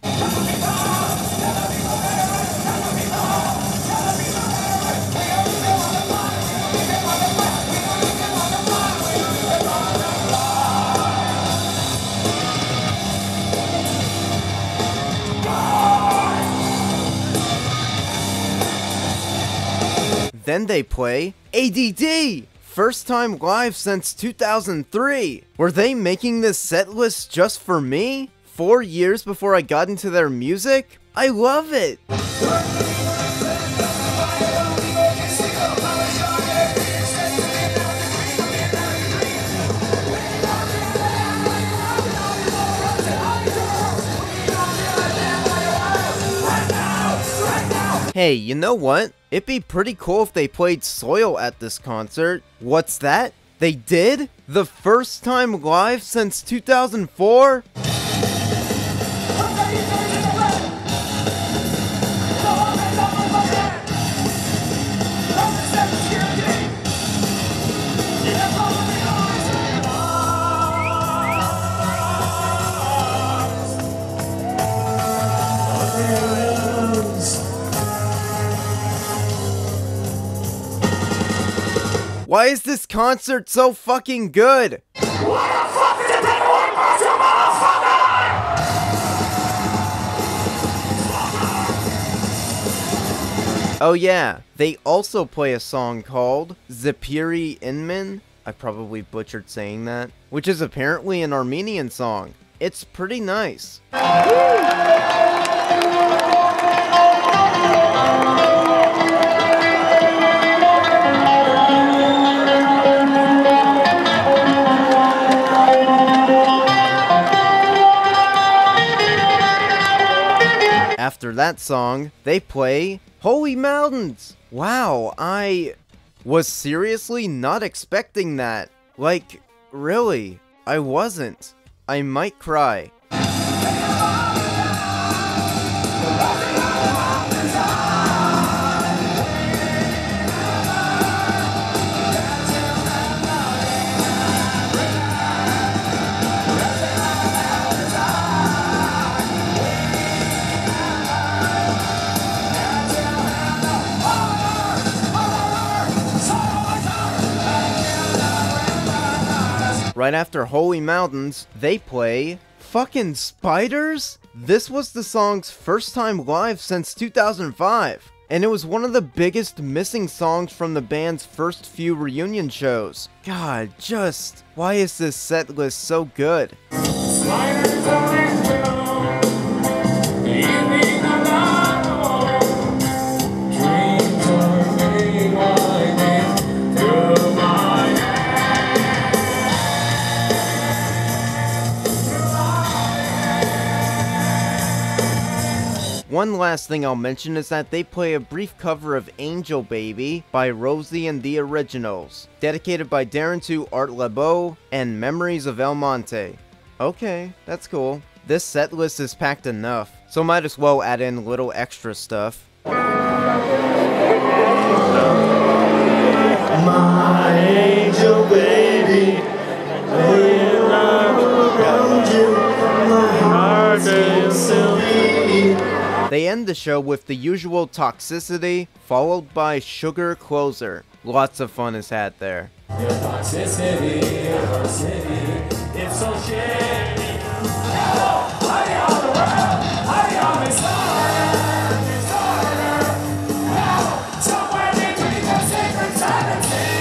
Then they play ADD! First time live since 2003! Were they making this set list just for me? 4 years before I got into their music? I love it! Hey, you know what? It'd be pretty cool if they played Soil at this concert. What's that? They did? The first time live since 2004? Why is this concert so fucking good? What the fuck is it that you want, motherfucker? Oh yeah, they also play a song called Zepiri Inmin, I probably butchered saying that, which is apparently an Armenian song. It's pretty nice. After that song, they play Holy Mountains! Wow, I was seriously not expecting that. Like, really, I wasn't. I might cry. Right after Holy Mountains, they play fucking Spiders? This was the song's first time live since 2005, and it was one of the biggest missing songs from the band's first few reunion shows. God, just why is this set list so good? One last thing I'll mention is that they play a brief cover of Angel Baby by Rosie and the Originals, dedicated by Darren to Art LeBeau and Memories of El Monte. Okay, that's cool. This set list is packed enough, so might as well add in little extra stuff. My angel baby, when I'm around you, my heart is silly. They end the show with the usual Toxicity, followed by Sugar Closer. Lots of fun is had there. Your toxicity, your city, it's so shady. Hiding on the world, hiding on my side, disorder. Somewhere between the sacred silence and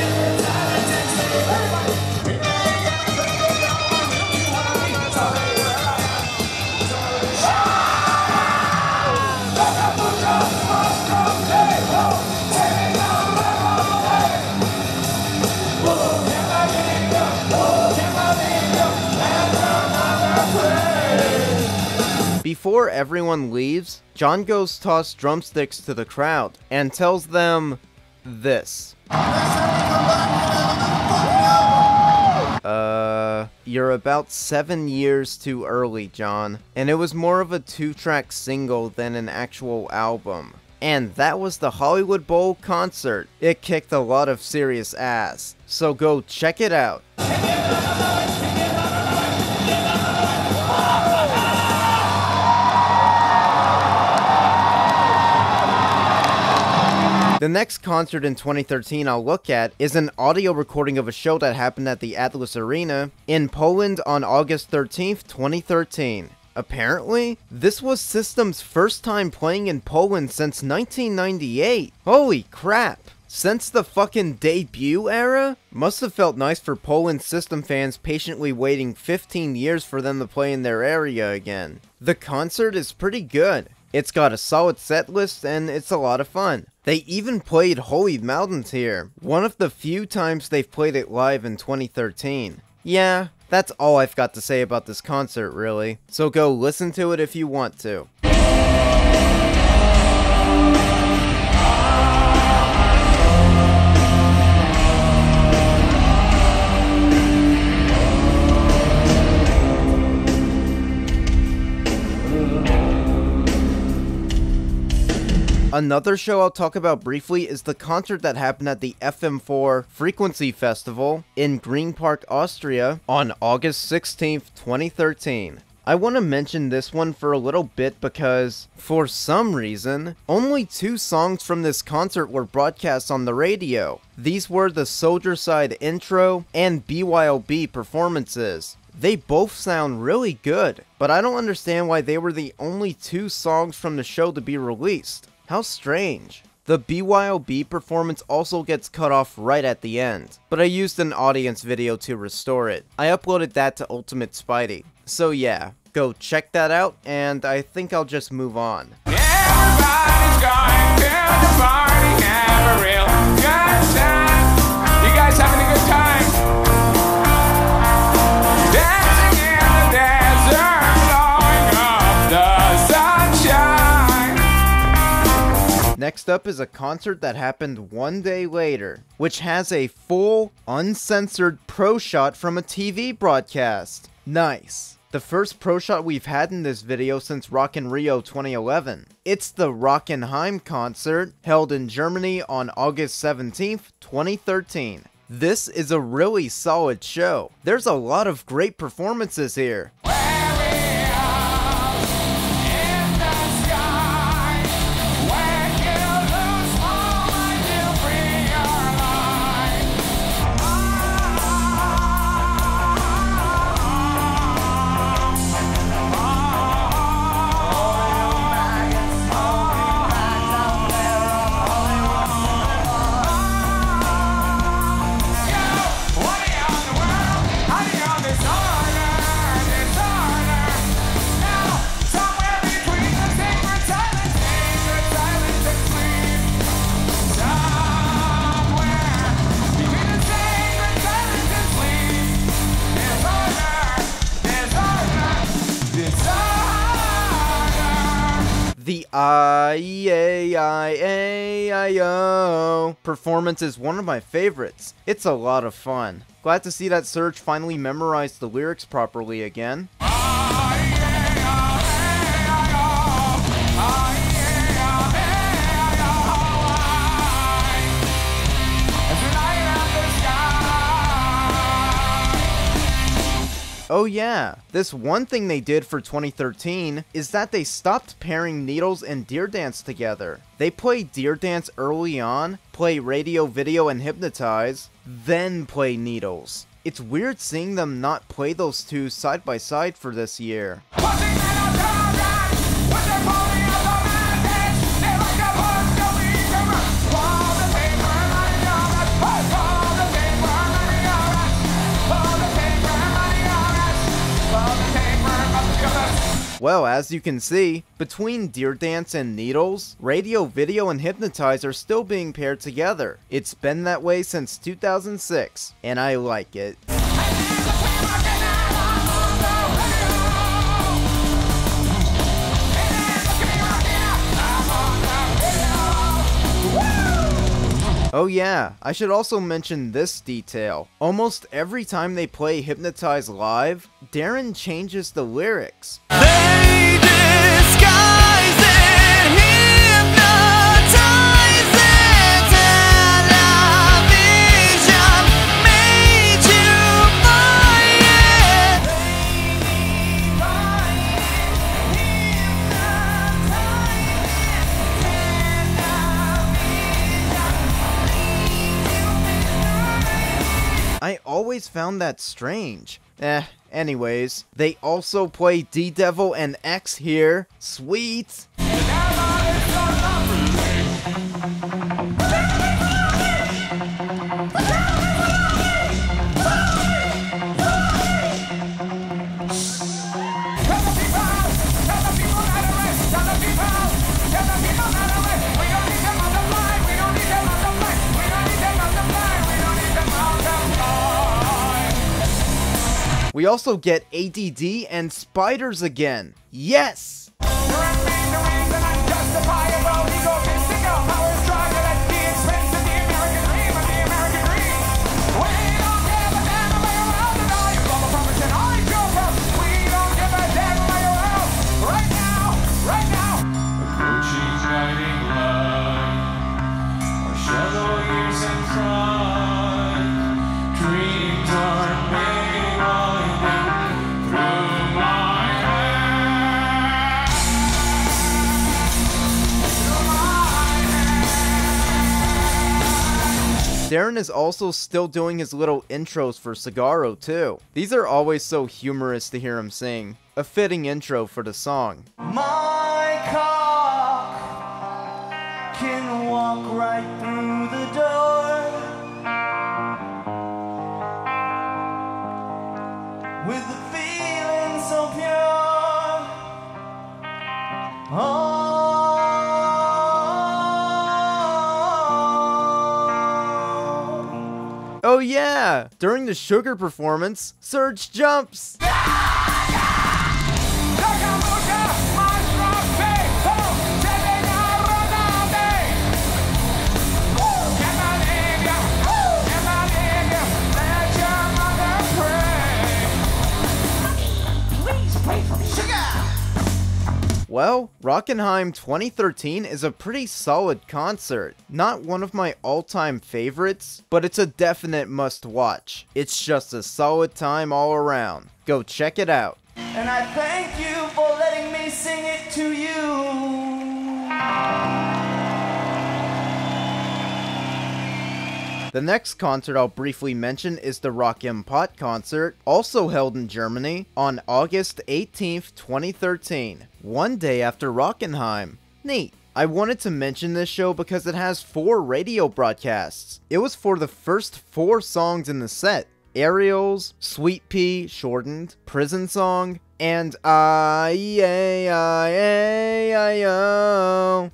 Before everyone leaves, John goes toss drumsticks to the crowd and tells them this. You're about 7 years too early, John. And it was more of a 2-track single than an actual album. And that was the Hollywood Bowl concert. It kicked a lot of serious ass. So go check it out. The next concert in 2013 I'll look at is an audio recording of a show that happened at the Atlas Arena in Poland on August 13th, 2013. Apparently, this was System's first time playing in Poland since 1998. Holy crap! Since the fucking debut era? Must have felt nice for Poland System fans patiently waiting 15 years for them to play in their area again. The concert is pretty good. It's got a solid set list and it's a lot of fun. They even played Holy Mountains here, one of the few times they've played it live in 2013. Yeah, that's all I've got to say about this concert really, so go listen to it if you want to. Another show I'll talk about briefly is the concert that happened at the FM4 Frequency Festival in Green Park, Austria on August 16th, 2013. I want to mention this one for a little bit because, for some reason, only 2 songs from this concert were broadcast on the radio. These were the Soldier Side intro and BYOB performances. They both sound really good, but I don't understand why they were the only 2 songs from the show to be released. How strange. The BYOB performance also gets cut off right at the end, but I used an audience video to restore it. I uploaded that to Ultimate Spidey. So yeah, go check that out, and I think I'll just move on. Everybody's going to the party, have a real good time. You guys having a good time? Dancing in the desert, blowing up the sunshine. Next up is a concert that happened one day later, which has a full, uncensored pro shot from a TV broadcast. Nice. The first pro shot we've had in this video since Rock in Rio 2011. It's the Rock in Heim concert, held in Germany on August 17th, 2013. This is a really solid show. There's a lot of great performances here. The I-E-A-I-A-I-O performance is one of my favorites. It's a lot of fun. Glad to see that Serj finally memorized the lyrics properly again. Oh yeah, this one thing they did for 2013 is that they stopped pairing Needles and Deer Dance together. They play Deer Dance early on, play Radio, Video, and Hypnotize, then play Needles. It's weird seeing them not play those two side by side for this year. Well, as you can see, between Deer Dance and Needles, Radio, Video, and Hypnotize are still being paired together. It's been that way since 2006, and I like it. Oh yeah, I should also mention this detail. Almost every time they play Hypnotize live, Darren changes the lyrics. They disguise it, hypnotize it, television made you buy it. I always found that strange. Anyways, they also play D-Devil and X here. Sweet! We also get ADD and spiders again. Yes! Darren is also still doing his little intros for Cigarro too. These are always so humorous to hear him sing. A fitting intro for the song. My cock can walk right through the door with the feeling so pure. Oh yeah! During the Sugar performance, Serj jumps! Well, Heim 2013 is a pretty solid concert. Not one of my all-time favorites, but it's a definite must-watch. It's just a solid time all around. Go check it out. And I thank you for letting me sing it to you. The next concert I'll briefly mention is the Rock im Pott concert, also held in Germany, on August 18th, 2013, one day after Rockenheim. Neat. I wanted to mention this show because it has 4 radio broadcasts. It was for the first 4 songs in the set: Aerials, Sweet Pea, shortened, Prison Song, and I-E-A-I-A-I-O.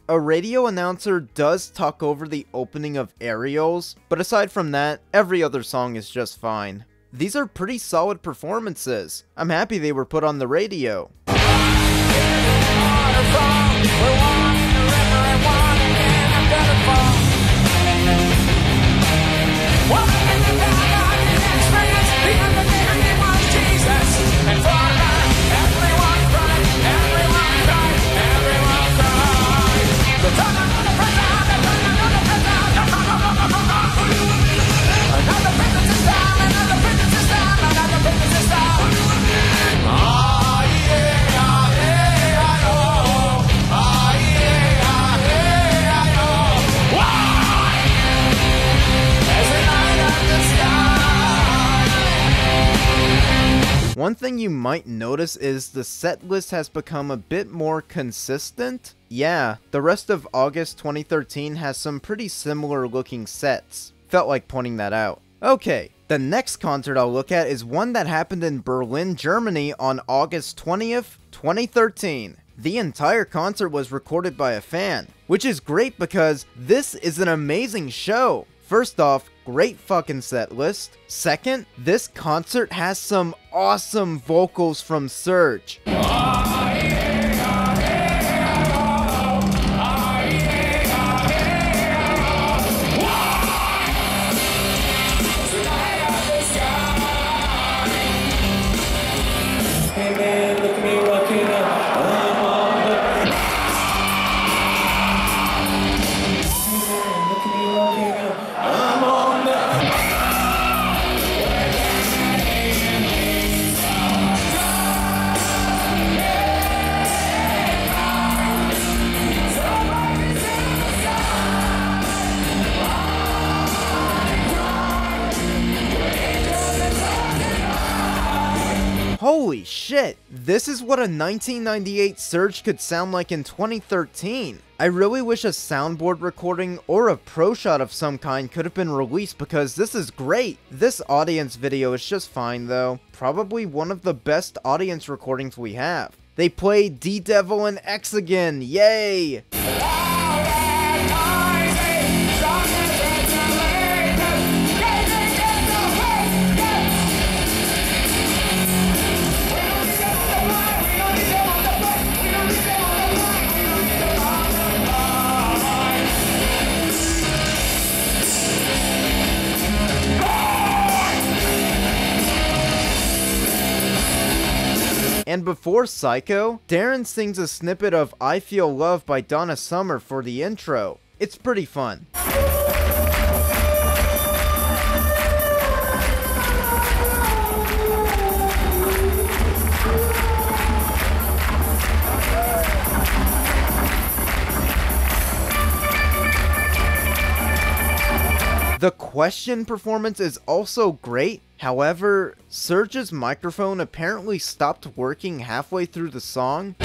A radio announcer does talk over the opening of Aerials, but aside from that, every other song is just fine. These are pretty solid performances. I'm happy they were put on the radio. One thing you might notice is the set list has become a bit more consistent. Yeah, the rest of August 2013 has some pretty similar looking sets. Felt like pointing that out. Okay, the next concert I'll look at is one that happened in Berlin, Germany on August 20th, 2013. The entire concert was recorded by a fan, which is great because this is an amazing show. First off, great fucking set list. Second, this concert has some awesome vocals from Serj. Hey man, look at me walking up. I'm on the. Hey man, look at me walking up. I'm on the. Holy shit, this is what a 1998 Serj could sound like in 2013. I really wish a soundboard recording or a pro shot of some kind could have been released because this is great. This audience video is just fine though. Probably one of the best audience recordings we have. They play D-Devil and X again, yay! And before Psycho, Darren sings a snippet of I Feel Love by Donna Summer for the intro. It's pretty fun. The Question performance is also great. However, Serj's microphone apparently stopped working halfway through the song.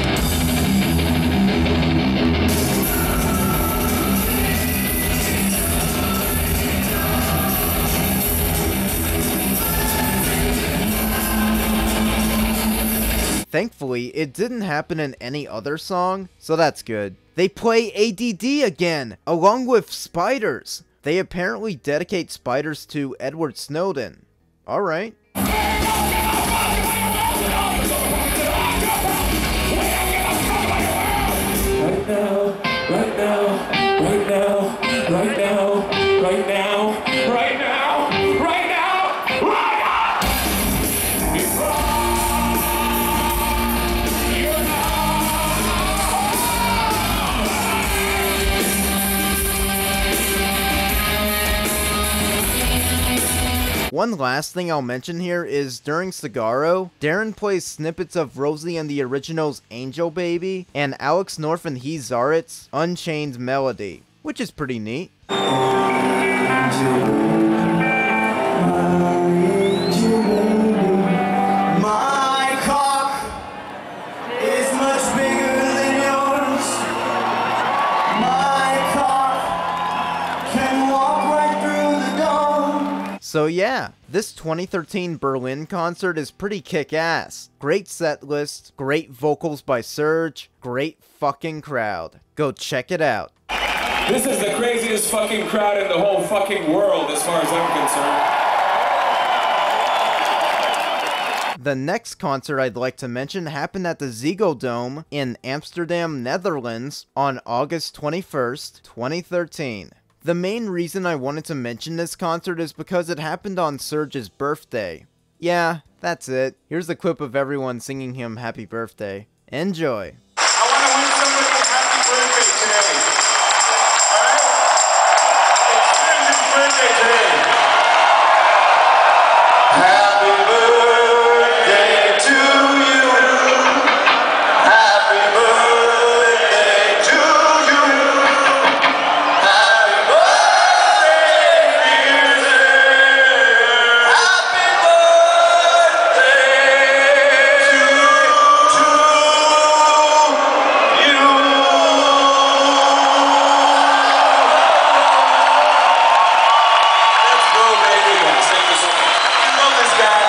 Thankfully, it didn't happen in any other song, so that's good. They play ADD again, along with Spiders. They apparently dedicate Spiders to Edward Snowden. Alright. One last thing I'll mention here is during Cigarro, Darren plays snippets of Rosie and the Originals' Angel Baby and Alex North and He Zaret's Unchained Melody, which is pretty neat. My cock is much bigger than yours. My cock can walk right through the door. So yeah, this 2013 Berlin concert is pretty kick-ass. Great set list, great vocals by Serj, great fucking crowd. Go check it out. This is the craziest fucking crowd in the whole fucking world as far as I'm concerned. The next concert I'd like to mention happened at the Ziggo Dome in Amsterdam, Netherlands on August 21st, 2013. The main reason I wanted to mention this concert is because it happened on Serj's birthday. Yeah, that's it. Here's a clip of everyone singing him happy birthday. Enjoy. I want to wish somebody a happy birthday today. Alright? It's Serj's birthday today. Happy birthday to you. Happy birthday to you. Happy birthday, dear Serj. Happy birthday to you. Let's go, baby. Sing the song. You love this guy.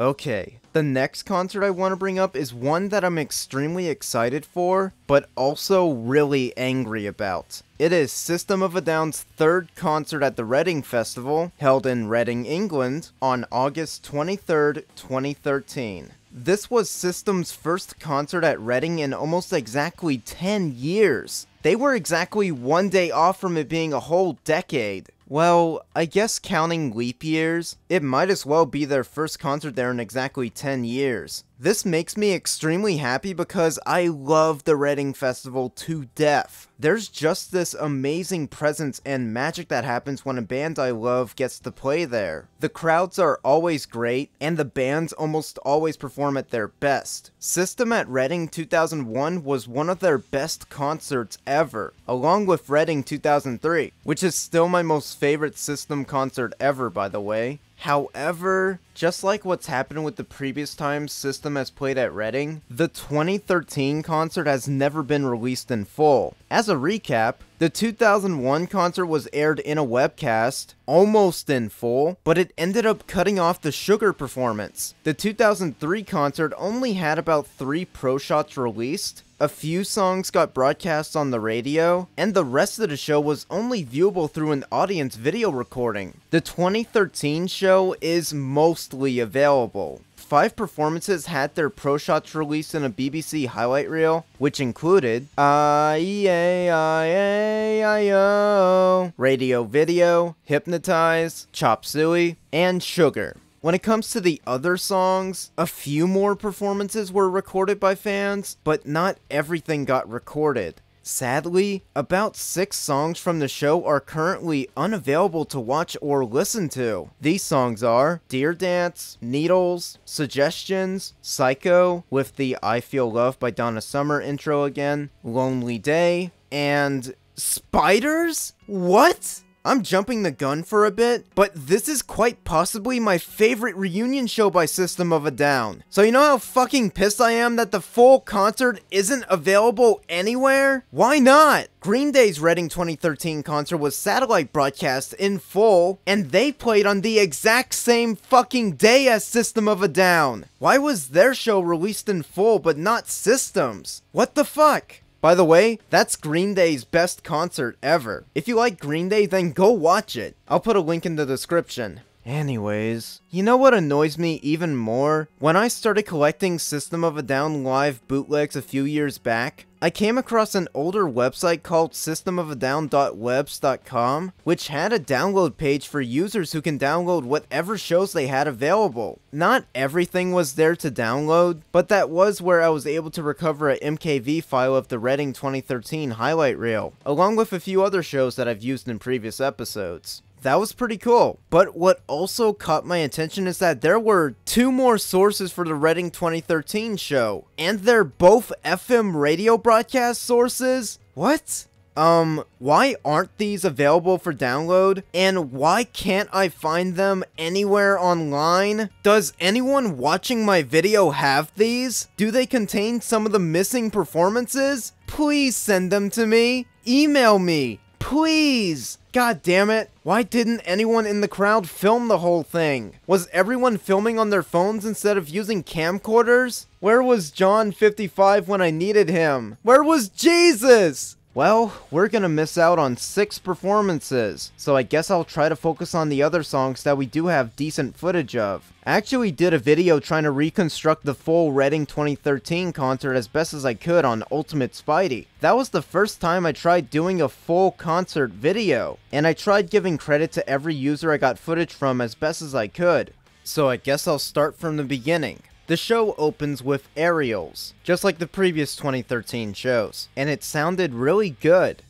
Okay, the next concert I want to bring up is one that I'm extremely excited for, but also really angry about. It is System of a Down's third concert at the Reading Festival, held in Reading, England, on August 23rd, 2013. This was System's first concert at Reading in almost exactly 10 years. They were exactly one day off from it being a whole decade. Well, I guess counting leap years, it might as well be their first concert there in exactly 10 years. This makes me extremely happy because I love the Reading Festival to death. There's just this amazing presence and magic that happens when a band I love gets to play there. The crowds are always great, and the bands almost always perform at their best. System at Reading 2001 was one of their best concerts ever, along with Reading 2003, which is still my most favorite System concert ever, by the way. However, just like what's happened with the previous times System has played at Reading, the 2013 concert has never been released in full. As a recap, the 2001 concert was aired in a webcast, almost in full, but it ended up cutting off the Sugar performance. The 2003 concert only had about 3 pro shots released, a few songs got broadcast on the radio, and the rest of the show was only viewable through an audience video recording. The 2013 show is mostly available. 5 performances had their pro shots released in a BBC highlight reel, which included I-E-A-I-A-I-O, Radio Video, Hypnotize, Chop Suey, and Sugar. When it comes to the other songs, a few more performances were recorded by fans, but not everything got recorded. Sadly, about 6 songs from the show are currently unavailable to watch or listen to. These songs are Dear Dance, Needles, Suggestions, Psycho, with the I Feel Love by Donna Summer intro again, Lonely Day, and Spiders? What? I'm jumping the gun for a bit, but this is quite possibly my favorite reunion show by System of a Down. So you know how fucking pissed I am that the full concert isn't available anywhere? Why not? Green Day's Reading 2013 concert was satellite broadcast in full, and they played on the exact same fucking day as System of a Down. Why was their show released in full but not System's? What the fuck? By the way, that's Green Day's best concert ever. If you like Green Day, then go watch it. I'll put a link in the description. Anyways, you know what annoys me even more? When I started collecting System of a Down live bootlegs a few years back, I came across an older website called systemofadown.webs.com, which had a download page for users who can download whatever shows they had available. Not everything was there to download, but that was where I was able to recover an MKV file of the Reading 2013 highlight reel, along with a few other shows that I've used in previous episodes. That was pretty cool. But what also caught my attention is that there were 2 more sources for the Reading 2013 show, and they're both FM radio broadcast sources? What? Why aren't these available for download? And why can't I find them anywhere online? Does anyone watching my video have these? Do they contain some of the missing performances? Please send them to me. Email me. Please! God damn it. Why didn't anyone in the crowd film the whole thing? Was everyone filming on their phones instead of using camcorders? Where was John 55 when I needed him? Where was Jesus? Well, we're gonna miss out on 6 performances, so I guess I'll try to focus on the other songs that we do have decent footage of. I actually did a video trying to reconstruct the full Reading 2013 concert as best as I could on Ultimate Spidey. That was the first time I tried doing a full concert video, and I tried giving credit to every user I got footage from as best as I could. So I guess I'll start from the beginning. The show opens with aerials, just like the previous 2013 shows, and it sounded really good.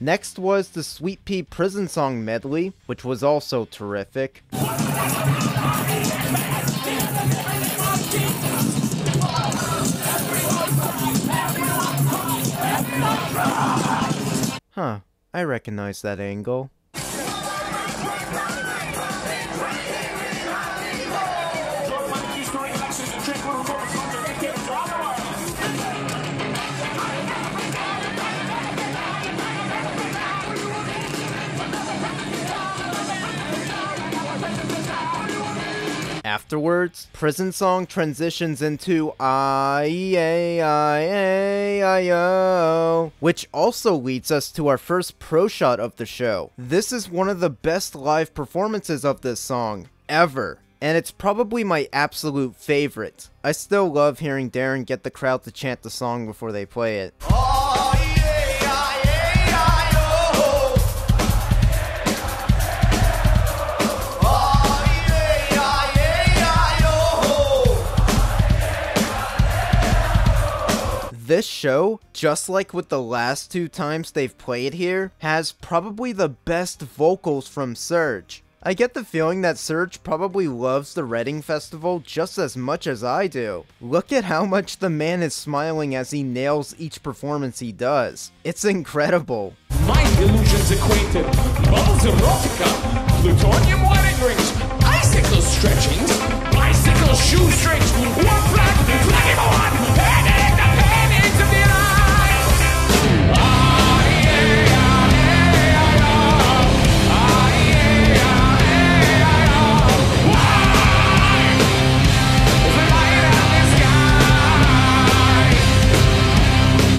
Next was the Sweet Pea Prison Song medley, which was also terrific. Huh, I recognize that angle. Afterwards, Prison Song transitions into I-E-A-I-A-I-O, which also leads us to our first pro shot of the show. This is one of the best live performances of this song, ever. And it's probably my absolute favorite. I still love hearing Darren get the crowd to chant the song before they play it. This show, just like with the last 2 times they've played here, has probably the best vocals from Serj. I get the feeling that Serj probably loves the Reading Festival just as much as I do. Look at how much the man is smiling as he nails each performance he does. It's incredible. Mind illusions acquainted, bubbles erotica, plutonium wedding rings, icicle stretchings, bicycle shoestrings, one flag, flag one, and in the paintings of the eye.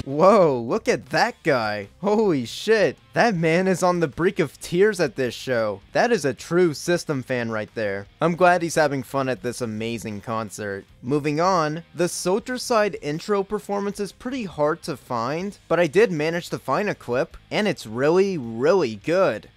Whoa, look at that guy. Holy shit. That man is on the brink of tears at this show. That is a true System fan right there. I'm glad he's having fun at this amazing concert. Moving on, the Soldier Side intro performance is pretty hard to find, but I did manage to find a clip, and it's really, really good.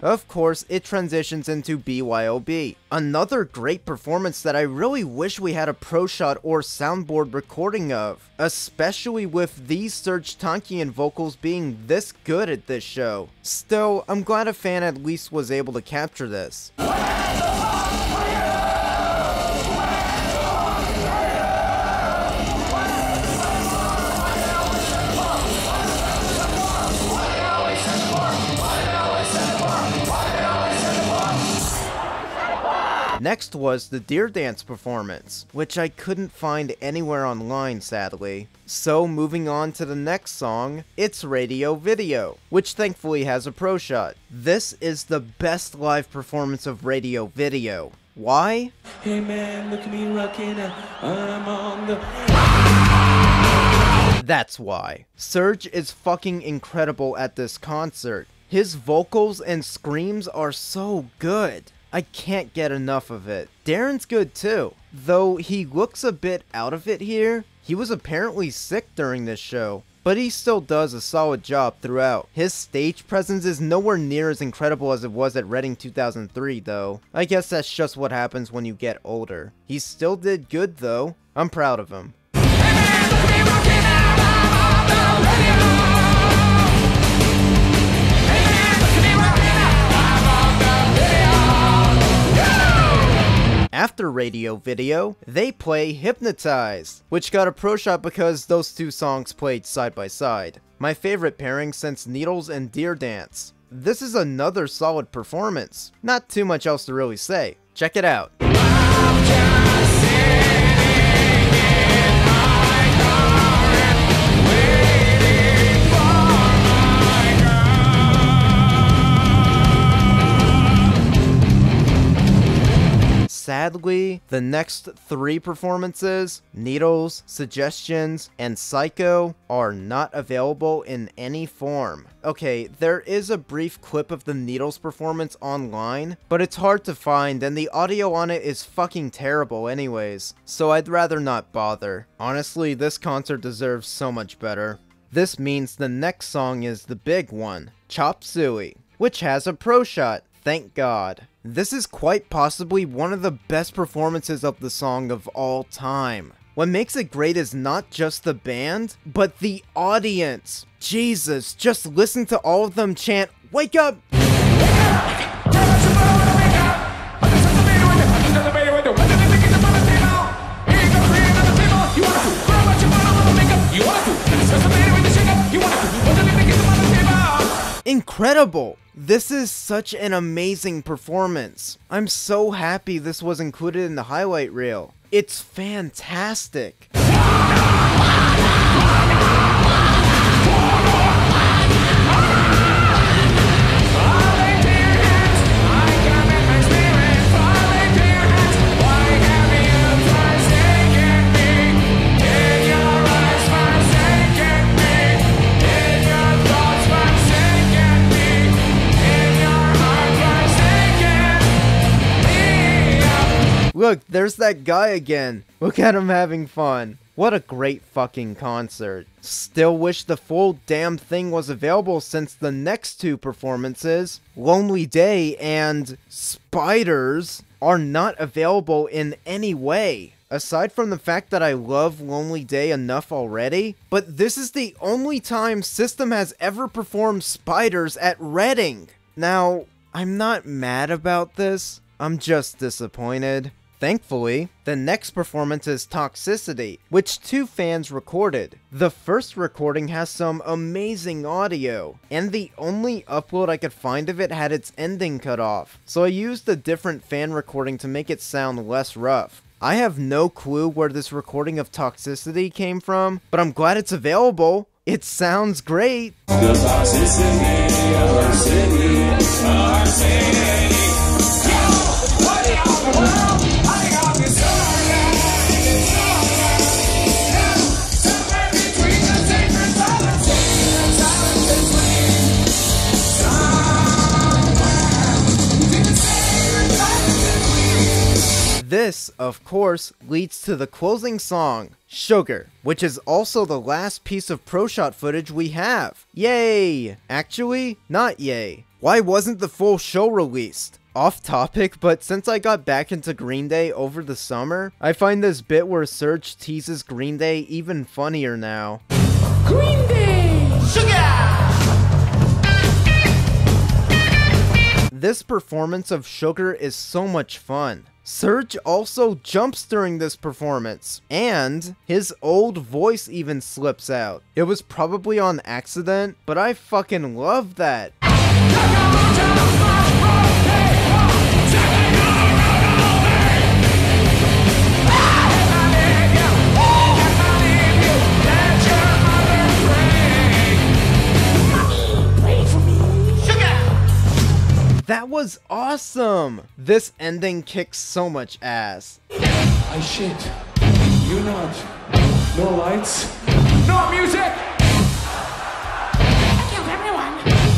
Of course, it transitions into BYOB, another great performance that I really wish we had a pro shot or soundboard recording of, especially with these Serj Tankian vocals being this good at this show. Still, I'm glad a fan at least was able to capture this. Next was the Deer Dance performance, which I couldn't find anywhere online sadly. So moving on to the next song, it's Radio Video, which thankfully has a pro shot. This is the best live performance of Radio Video. Why? Hey man, look at me rocking out. I'm on the... That's why. Serj is fucking incredible at this concert. His vocals and screams are so good. I can't get enough of it. Darren's good too, though he looks a bit out of it here. He was apparently sick during this show, but he still does a solid job throughout. His stage presence is nowhere near as incredible as it was at Reading 2003 though. I guess that's just what happens when you get older. He still did good though. I'm proud of him. After Radio Video, they play Hypnotize, which got a pro shot because those two songs played side by side. My favorite pairing since Needles and Deer Dance. This is another solid performance. Not too much else to really say. Check it out. Sadly, the next three performances, Needles, Suggestions, and Psycho, are not available in any form. Okay, there is a brief clip of the Needles performance online, but it's hard to find and the audio on it is fucking terrible anyways, so I'd rather not bother. Honestly, this concert deserves so much better. This means the next song is the big one, Chop Suey, which has a pro shot. Thank God. This is quite possibly one of the best performances of the song of all time. What makes it great is not just the band, but the audience. Jesus, just listen to all of them chant, "Wake up!" Incredible! This is such an amazing performance. I'm so happy this was included in the highlight reel. It's fantastic. Look, there's that guy again. Look at him having fun. What a great fucking concert. Still wish the full damn thing was available since the next two performances, Lonely Day and Spiders, are not available in any way. Aside from the fact that I love Lonely Day enough already, but this is the only time System has ever performed Spiders at Reading. Now, I'm not mad about this, I'm just disappointed. Thankfully, the next performance is Toxicity, which two fans recorded. The first recording has some amazing audio, and the only upload I could find of it had its ending cut off, so I used a different fan recording to make it sound less rough. I have no clue where this recording of Toxicity came from, but I'm glad it's available. It sounds great. The toxicity of our city, our city. Yo, what in the world? I got this alright, it's alright. Now, somewhere between the sacred silence and silence between. Somewhere between the sacred silence between. This, of course, leads to the closing song, Sugar, which is also the last piece of pro shot footage we have. Yay! Actually, not yay. Why wasn't the full show released? Off topic, but since I got back into Green Day over the summer, I find this bit where Serj teases Green Day even funnier now. Green Day! Sugar! This performance of Sugar is so much fun. Serj also jumps during this performance, and his old voice even slips out. It was probably on accident, but I fucking love that. That was awesome! This ending kicks so much ass. I shit. You not. No lights. No music! I killed everyone.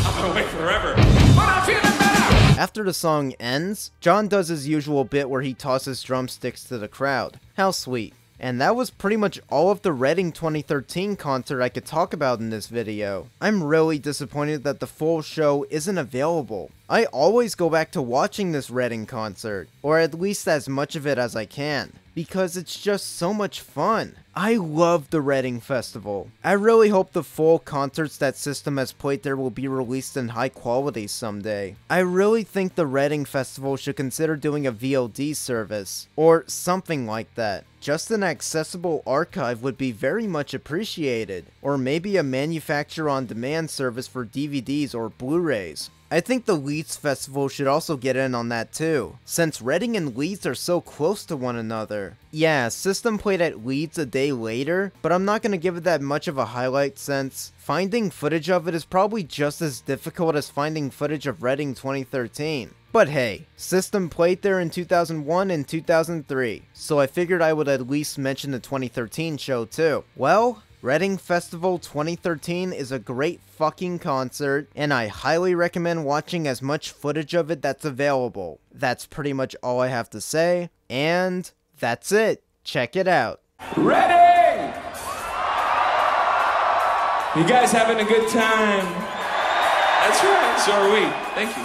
I'm gonna wait forever. But I'm feeling better! After the song ends, John does his usual bit where he tosses drumsticks to the crowd. How sweet. And that was pretty much all of the Reading 2013 concert I could talk about in this video. I'm really disappointed that the full show isn't available. I always go back to watching this Reading concert, or at least as much of it as I can, because it's just so much fun. I love the Reading Festival. I really hope the full concerts that System has played there will be released in high quality someday. I really think the Reading Festival should consider doing a VOD service, or something like that. Just an accessible archive would be very much appreciated, or maybe a manufacture-on-demand service for DVDs or Blu-rays. I think the Leeds Festival should also get in on that too, since Reading and Leeds are so close to one another. Yeah, System played at Leeds a day later, but I'm not gonna give it that much of a highlight since finding footage of it is probably just as difficult as finding footage of Reading 2013. But hey, System played there in 2001 and 2003, so I figured I would at least mention the 2013 show too. Well, Reading Festival 2013 is a great fucking concert, and I highly recommend watching as much footage of it that's available. That's pretty much all I have to say, and that's it. Check it out. Ready! You guys having a good time? That's right, so are we. Thank you.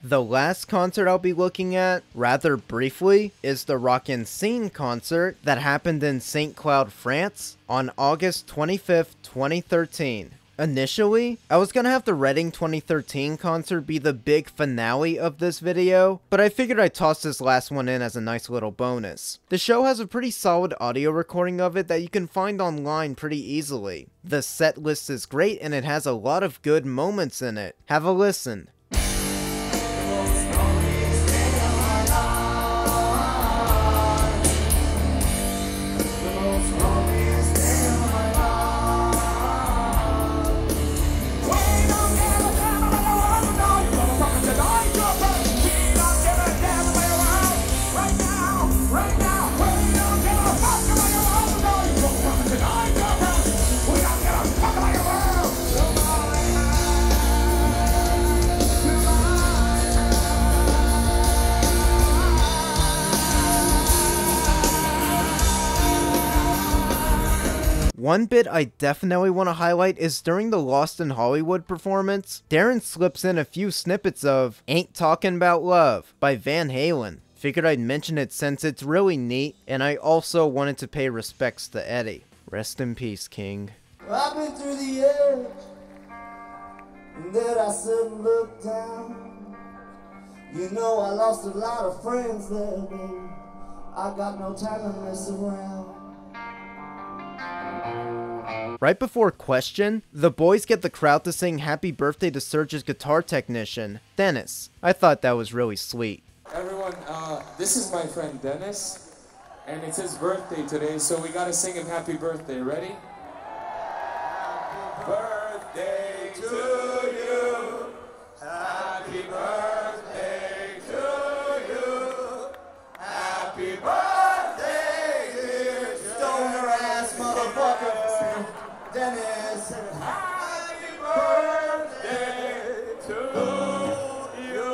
The last concert I'll be looking at, rather briefly, is the Rockin' Scene concert that happened in St. Cloud, France on August 25th, 2013. Initially, I was gonna have the Reading 2013 concert be the big finale of this video, but I figured I'd toss this last one in as a nice little bonus. The show has a pretty solid audio recording of it that you can find online pretty easily. The set list is great and it has a lot of good moments in it. Have a listen. One bit I definitely want to highlight is during the Lost in Hollywood performance, Darren slips in a few snippets of Ain't Talkin' About Love by Van Halen. Figured I'd mention it since it's really neat, and I also wanted to pay respects to Eddie. Rest in peace, King. I've been through the edge, and then I said and looked down. You know I lost a lot of friends there, baby. I got no time to mess around. Right before Question, the boys get the crowd to sing Happy Birthday to Serj's guitar technician, Dennis. I thought that was really sweet. Everyone, this is my friend Dennis, and it's his birthday today, so we gotta sing him happy birthday. Ready? Happy birthday to you. Happy birthday to you. Happy birthday, dear Stoner ass motherfucker, Dennis. Happy birthday to you.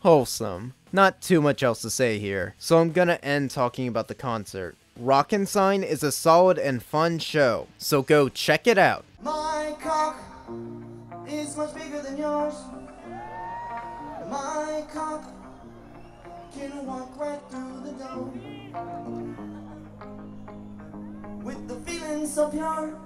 Wholesome. Not too much else to say here, so I'm gonna end talking about the concert. Rockin' Sign is a solid and fun show, so go check it out. My cock is much bigger than yours. My cock can walk right through the door. With the feeling so pure.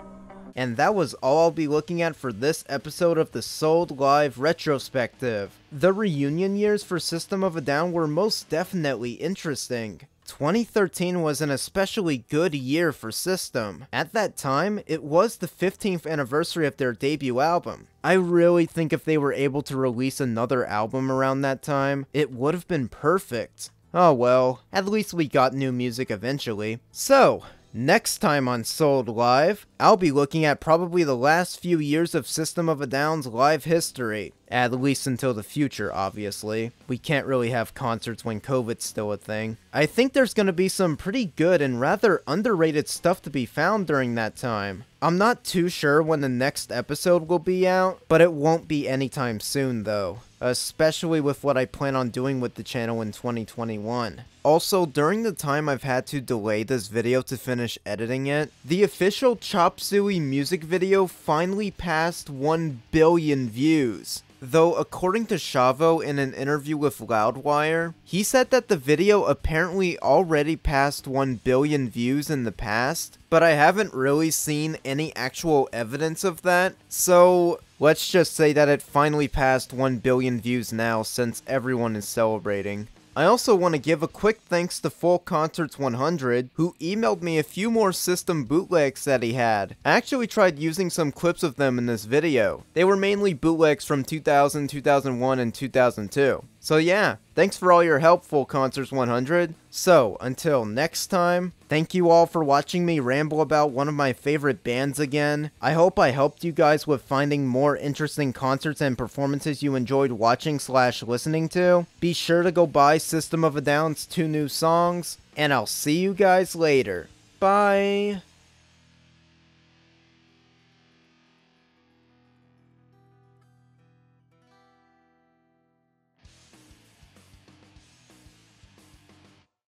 And that was all I'll be looking at for this episode of the SOAD Live Retrospective. The reunion years for System of a Down were most definitely interesting. 2013 was an especially good year for System. At that time, it was the 15th anniversary of their debut album. I really think if they were able to release another album around that time, it would have been perfect. Oh well, at least we got new music eventually. So, next time on SOAD Live, I'll be looking at probably the last few years of System of a Down's live history. At least until the future, obviously. We can't really have concerts when COVID's still a thing. I think there's gonna be some pretty good and rather underrated stuff to be found during that time. I'm not too sure when the next episode will be out, but it won't be anytime soon though. Especially with what I plan on doing with the channel in 2021. Also, during the time I've had to delay this video to finish editing it, the official Chop Suey music video finally passed 1 billion views. Though, according to Shavo in an interview with Loudwire, he said that the video apparently already passed 1 billion views in the past, but I haven't really seen any actual evidence of that, so let's just say that it finally passed 1 billion views now since everyone is celebrating. I also want to give a quick thanks to Full Concerts 100, who emailed me a few more System bootlegs that he had. I actually tried using some clips of them in this video. They were mainly bootlegs from 2000, 2001, and 2002. So yeah, thanks for all your help, Full Concerts 100. So, until next time, thank you all for watching me ramble about one of my favorite bands again. I hope I helped you guys with finding more interesting concerts and performances you enjoyed watching / listening to. Be sure to go buy System of a Down's 2 new songs, and I'll see you guys later. Bye!